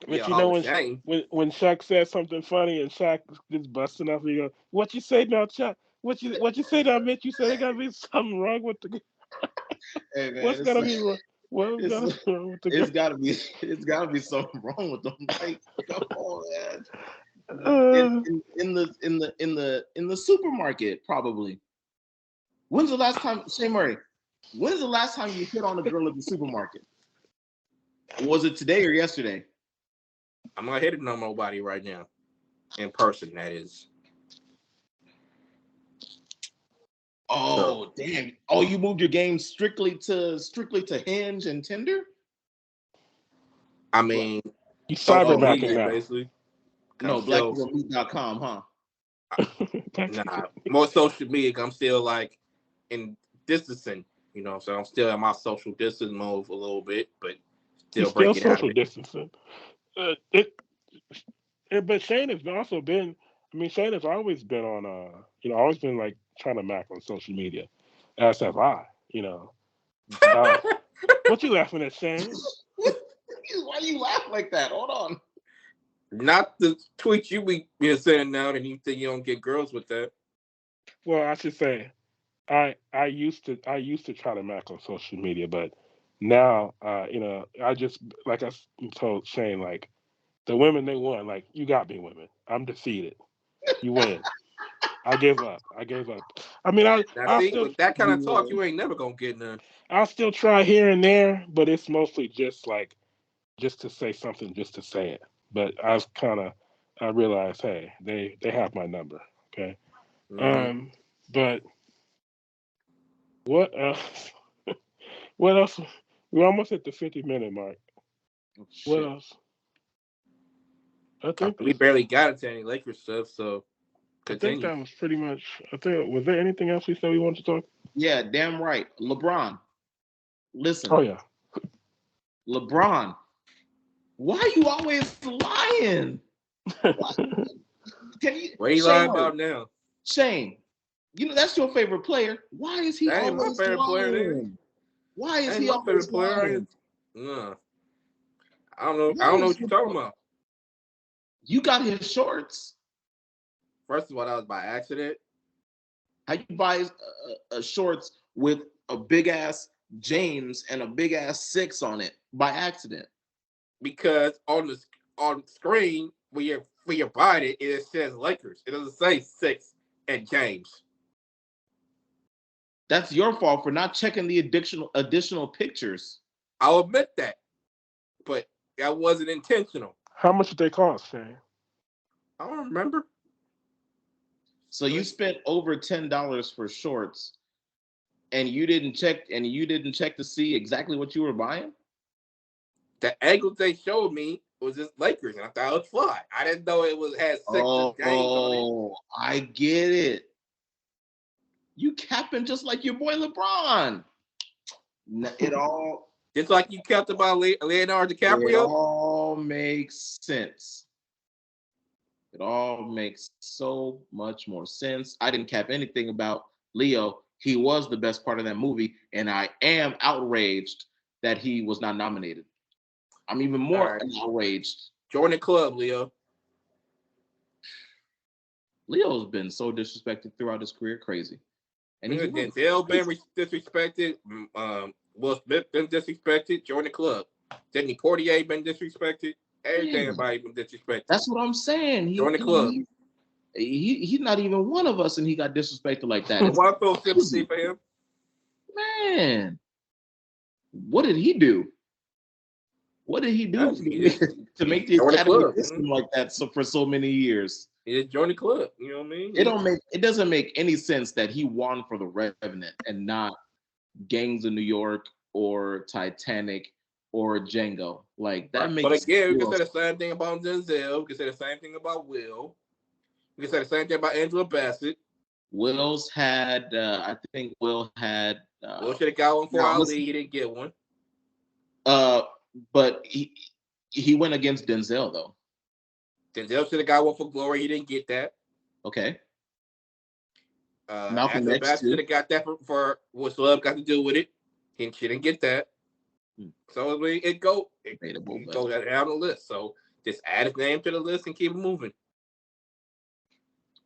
Mitch, Yeah, you know Hall of when Shame. when Shaq says something funny and Shaq gets busting up, he goes, "What you say now, Shaq? What you say now, Mitch? You said there gotta be something wrong with the." Hey man, What's gonna be wrong? What's it's gonna be wrong with the it's girl? gotta be something wrong with them. Like, come on, man. Uh, In the supermarket, probably. When's the last time, Shane Murray? When's the last time you hit on a girl at the supermarket? Was it today or yesterday? I'm not hitting on nobody right now. In person, that is. So Oh damn! Oh, you moved your game strictly to Hinge and Tinder? I Well, mean, you social oh cybermacking media now. basically. I'm no, still blackpeoplemeet.com, huh? nah more social media. 'Cause I'm still like in distancing, so I'm still in my social distance mode for a little bit, but He's still still breaking out of social it. distancing. It, but Shane has also been. I mean, Shane has always been on. Always been like trying to mac on social media, as have I. Uh, what you laughing at, Shane? Why you laugh like that? Hold on. Not the tweet you be sending out, and you think you don't get girls with that. Well, I should say I used to try to mac on social media, but now I just like told Shane, like, the women they won, like, you got me, women. I'm defeated. You win. I gave up. I gave up. I mean, Now, I'll see, still with that kind You of talk, you ain't never gonna get none. I'll still try here and there, but it's mostly just like just to say something, just to say it. But I realized, hey, they have my number. Okay. Hmm. Um, but what else? What else? We're almost at the 50-minute mark. oh What shit. else? I I think mean, we that's. barely got into any Lakers stuff, so I think continue. that was pretty much. I think, was there anything else we said we wanted to talk? Yeah, damn right. LeBron, listen, Oh yeah. LeBron, why you always lying? Why can you What are you Shane lying Murray? about now? Shane, that's your favorite player. Why is he That ain't my always favorite player, nigga. lying? Why is That ain't he my always favorite player. lying? No, I don't know. I Why don't know is what you're talking about. you got his shorts? First of all, that was by accident How you buy shorts with a big ass James and a big ass six on it by accident? because on the screen when you're buying it, it says Lakers. It doesn't say six and James. That's your fault for not checking the additional pictures. I'll admit that, but that wasn't intentional. How much did they cost, Shane? I don't remember. So you spent over $10 for shorts, and you didn't check to see exactly what you were buying. The angles they showed me was just Lakers, and I thought it was fly. I didn't know it was had six and James on it. Oh, I get it. You capping just like your boy LeBron. It all Just like you kept about Leonardo it DiCaprio. all makes sense. It all makes so much more sense. I didn't cap anything about Leo. He was the best part of that movie, and I am outraged that he was not nominated. I'm even All more right, outraged. join the club, Leo. Leo's been so disrespected throughout his career, crazy, and he's won. Denzel been disrespected. Will Smith been disrespected. Join the club. Sidney Portier been disrespected. Yeah, Everybody been disrespected. that's what I'm saying. Join the club. He's not even one of us, and he got disrespected like that. You It's want to feel sympathy crazy, for him? man. What did he do? What did he do Nothing. He to he make the join the academy club. miss him like that for so many years? He just join the club. You know what I mean? It doesn't make any sense that he won for the Revenant and not Gangs of New York or Titanic or Django. Like Right. that But makes again, we can zero say the sense. same thing about Denzel. We can say the same thing about Will. We can say the same thing about Angela Bassett. Will's had I think Will had Will should have got one for now Ali. listen He didn't get one. uh but he went against Denzel though. Denzel should have got one for Glory. He didn't get that. Okay. Malcolm Angela X Bassett should too. have got that for what love got to do with it. She didn't get that. Hmm, So I mean, debatable, it but goes down the list. So just add his name to the list and keep it moving.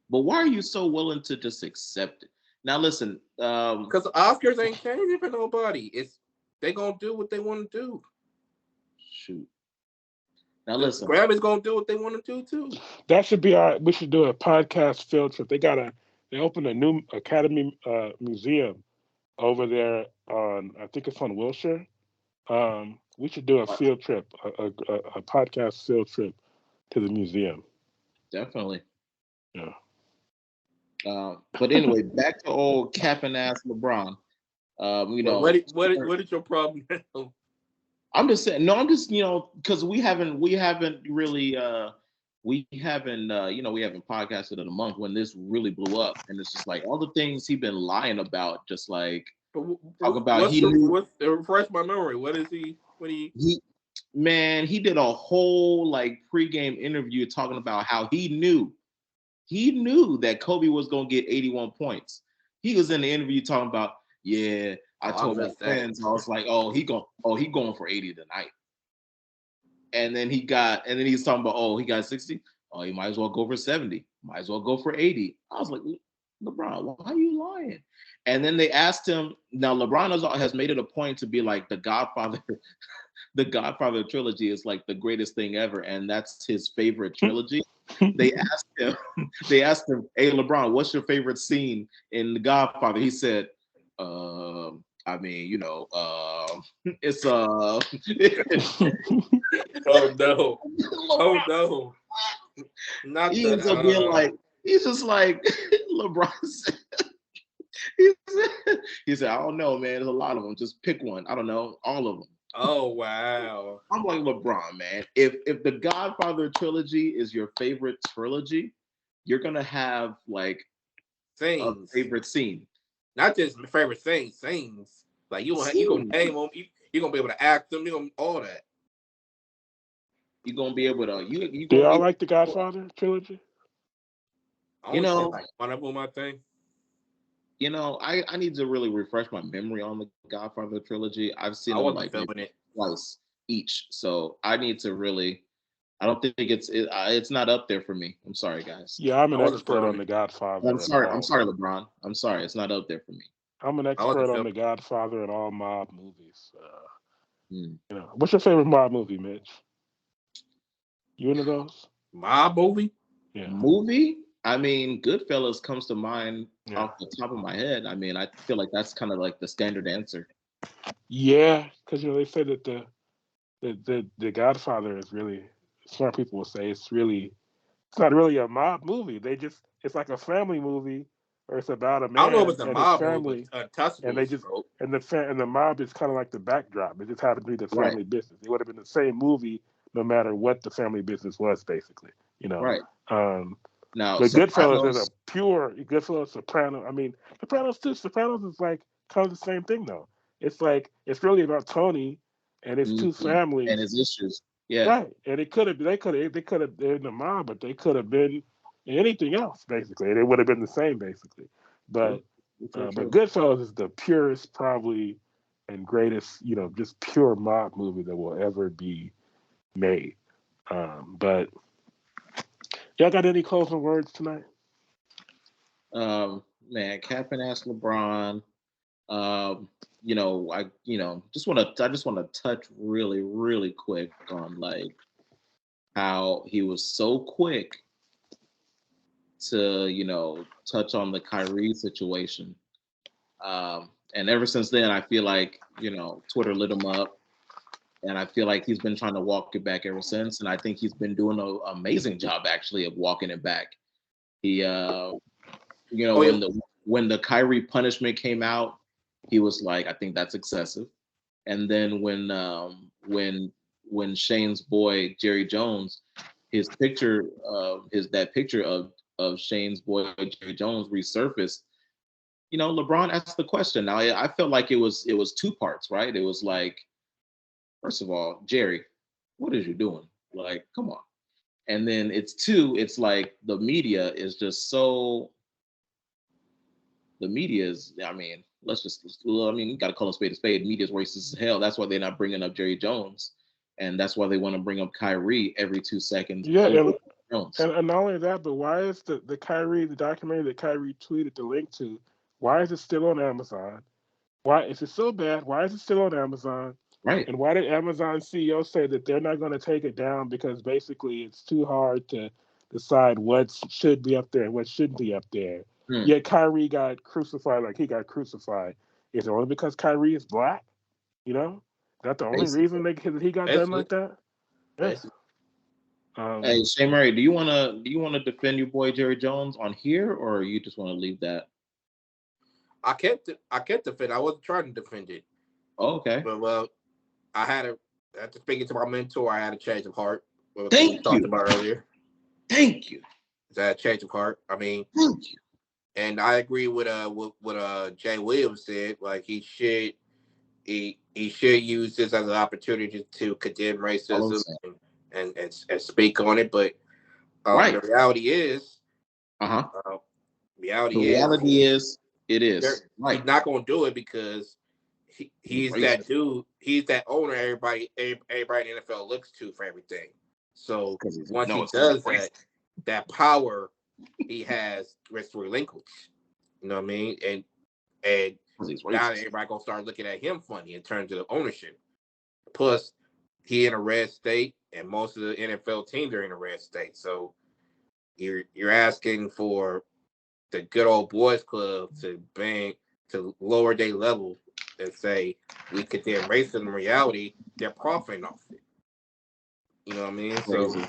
why are you so willing to just accept it? Now listen, Because the Oscars ain't changing for nobody. They gonna do what they want to do. shoot. Now The listen, Grammys gonna do what they want to do too. That should be our. We should do a podcast field trip. They opened a new Academy museum over there on. I think it's on Wilshire. We should do a field trip, a podcast field trip to the museum. definitely. Yeah. But anyway, back to old capping ass LeBron. You But know, what is your problem now? I'm just saying. No, I'm just because we haven't really we haven't podcasted in a month when this really blew up, and it's just like all the things he been lying about, just like But talk about he knew what's refresh my memory? What is he? What he? he man he did a whole like pregame interview talking about how he knew that Kobe was gonna get 81 points. He was in the interview talking about, yeah, I Oh, I told my missed that. friends, I was like, he going for 80 tonight. And then he's talking about, he got 60. Oh, he might as well go for 70. Might as well go for 80. I was like, LeBron, why are you lying? And then they asked him. Now LeBron has made it a point to be like the Godfather. The Godfather trilogy is like the greatest thing ever, and that's his favorite trilogy. They asked him, hey LeBron, what's your favorite scene in The Godfather? He said, I mean, it's Oh no! Oh no! Not he the. ends up being like, he's just like LeBron said, he said, I don't know, man. There's a lot of them. Just pick one. I don't know, all of them. Oh wow! I'm like LeBron, man. If the Godfather trilogy is your favorite trilogy, you're gonna have like a Things, favorite scene. not just my favorite things. Things like you gonna Scene. name them. You gonna be able to act them. You gonna all that. You're gonna be able to you Do gonna y'all be like the Godfather trilogy? I you only seen know like one of them. I think. I need to really refresh my memory on the Godfather trilogy. I've seen I them wasn't like maybe feeling it. twice each, so I need to really. I don't think it's not up there for me. I'm sorry, guys. Yeah, I'm I an wasn't expert feeling on it. the I'm Godfather and sorry. I'm all. sorry, LeBron. I'm sorry. It's not up there for me. I'm an I wasn't expert on feeling the Godfather and all mob movies. Hmm. What's your favorite mob movie, Mitch? You into those? my movie. Yeah, Movie. I mean, Goodfellas comes to mind yeah, off the top of my head. I mean, I feel like that's kind of like the standard answer. yeah. Because they say that the Godfather is really smart. People will say it's not really a mob movie. It's like a family movie, or it's about a I don't know if man it's a and his mob movie, family, but and they Untouchables. just So, and the mob is kind of like the backdrop. It just happened to be the Right. family business. It would have been the same movie no matter what the family business was, basically. You know, Right. um, Now, but Goodfellas is a Sopranos. pure Goodfellas Soprano. I mean, Sopranos too. Sopranos is like kind of the same thing though. It's like it's really about Tony and his two And families. his issues. Yeah. Right, and it could have they could have been in the mob, but they could have been anything else basically. They would have been the same basically. True. But True. but True. Goodfellas is the purest probably and greatest just pure mob movie that will ever be made. But y'all got any closing words tonight? Man, Captain asked LeBron. Um, I just want to touch really, really quick on like how he was so quick to touch on the Kyrie situation. And ever since then, I feel like Twitter lit him up, and I feel like he's been trying to walk it back ever since. And I think he's been doing an amazing job actually of walking it back. He, oh yeah, when the Kyrie punishment came out, he was like, I think that's excessive. And then when Shane's boy Jerry Jones, his picture his that picture of Shane's boy Jerry Jones resurfaced, LeBron asked the question. Now I felt like it was two parts, right? It was like, first of all, Jerry, what is you doing? Like, come on. And then it's like the media is, I mean, you got to call a spade a spade. Media is racist as hell. That's why they're not bringing up Jerry Jones. And that's why they want to bring up Kyrie every 2 seconds Yeah, over Jones. and not only that, but why is the Kyrie the documentary that Kyrie tweeted the link to? Why is it still on Amazon? Why is it so bad? Why is it still on Amazon? Right. And why did Amazon CEO say that they're not going to take it down because basically it's too hard to decide what should be up there and what shouldn't be up there? Hmm. Yet Kyrie got crucified like he got crucified. Is it only because Kyrie is black? You know, is that the only reason Basically. he got done Basically, like that? Yeah. basically. Hey, Um, Shay Murray, do you wanna defend your boy Jerry Jones on here, or you just want to leave that? I can't defend. I wasn't trying to defend it, Oh, okay. but well, I had a after speaking to my mentor, I had a change of heart. What we Thank talked you. about earlier. Thank you. That change of heart. I mean, Thank you. and I agree with what Jay Williams said. Like he should use this as an opportunity to condemn All I'm racism saying. and speak on it. But Right. the reality is, Uh-huh. uh, The reality is, reality is, it is. he's Right. not going to do it because He's he's that racist dude. He's that owner. Everybody in the NFL looks to for everything. So because he's once no, he it's because he's does that, racist. that power he has gets relinquished. You know what I mean? And Because he's now racist. everybody gonna start looking at him funny in terms of ownership. Plus, he in a red state, and most of the NFL teams are in a red state. So you're asking for the good old boys club to bang to lower their level and say we condemn racism. In reality, they're profiting off it. You know what I mean? So Crazy.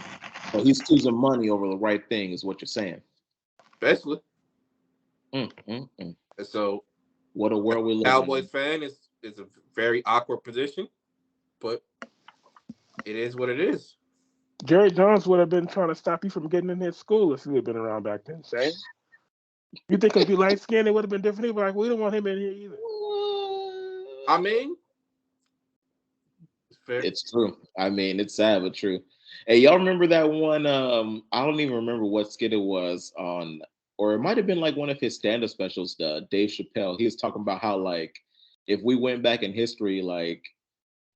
So he's choosing money over the right thing, is what you're saying. basically, Mm. so What a world we live Cowboys in. fan is a very awkward position, but it is what it is. Jerry Jones would have been trying to stop you from getting in his school if he had been around back then, Shane. You think if you light skinned, it would have been different? He'd be like, we don't want him in here either. I mean, it's fair. It's true. I mean, it's sad but true. Hey, y'all remember that one? I don't even remember what skit it was on, or it might have been like one of his stand-up specials. Dave Chappelle. He was talking about how like if we went back in history, like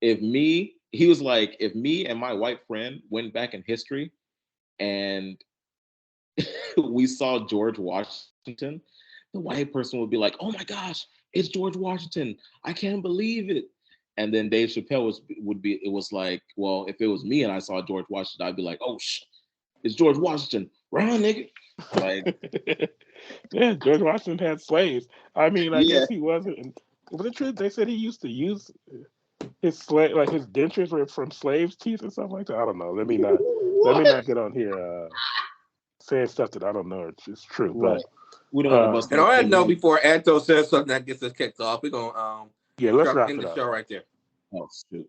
he was like, if me and my white friend went back in history and we saw George Washington, the white person would be like, "Oh my gosh, it's George Washington! I can't believe it." And then Dave Chappelle would be, it was like, well, if it was me and I saw George Washington, I'd be like, "Oh it's George Washington, right on, nigga." Like, Yeah, George Washington had slaves. I mean, I yeah, guess he wasn't. Was it true? They said he used to use his slave, like his dentures were from slaves' teeth and stuff like that. I don't know. Let me not. Let me what? not get on here saying stuff that I don't know. It's true, Right. but We don't want to uh, bust And no on that fake note, news. before Anto says something that gets us kicked off, we're gonna yeah, let's wrap end it the up. show right there. Oh shoot.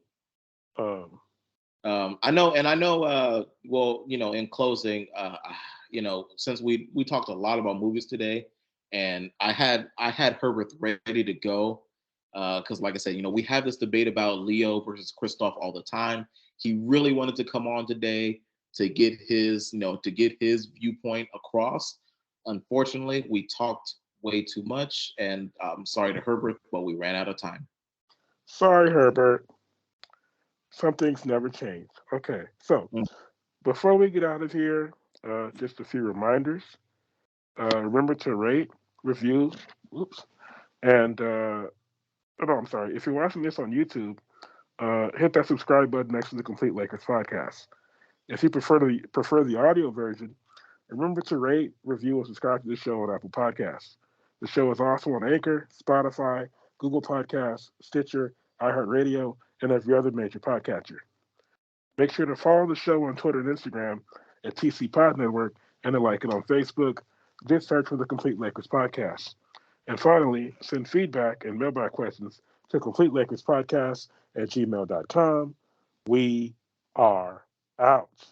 Um, I know, and I know. Well, in closing, since we talked a lot about movies today, and I had Herbert ready to go, because like I said, we have this debate about Leo versus Christoph all the time. He really wanted to come on today to get his viewpoint across. Unfortunately, we talked way too much, and I'm sorry to Herbert, but we ran out of time. sorry, Herbert. Some things never change. Okay, so Mm. before we get out of here, just a few reminders. Remember to rate, review, whoops, and oh, no, I'm sorry. If you're watching this on YouTube, hit that subscribe button next to the Complete Lakers podcast. If you prefer the audio version, remember to rate, review, and subscribe to the show on Apple Podcasts. The show is also on Anchor, Spotify, Google Podcasts, Stitcher, iHeartRadio, and every other major podcatcher. Make sure to follow the show on Twitter and Instagram at TC Pod Network and to like it on Facebook. Just search for the Complete Lakers podcast. And finally, send feedback and mailbag questions to CompleteLakersPodcast at gmail.com. We are out.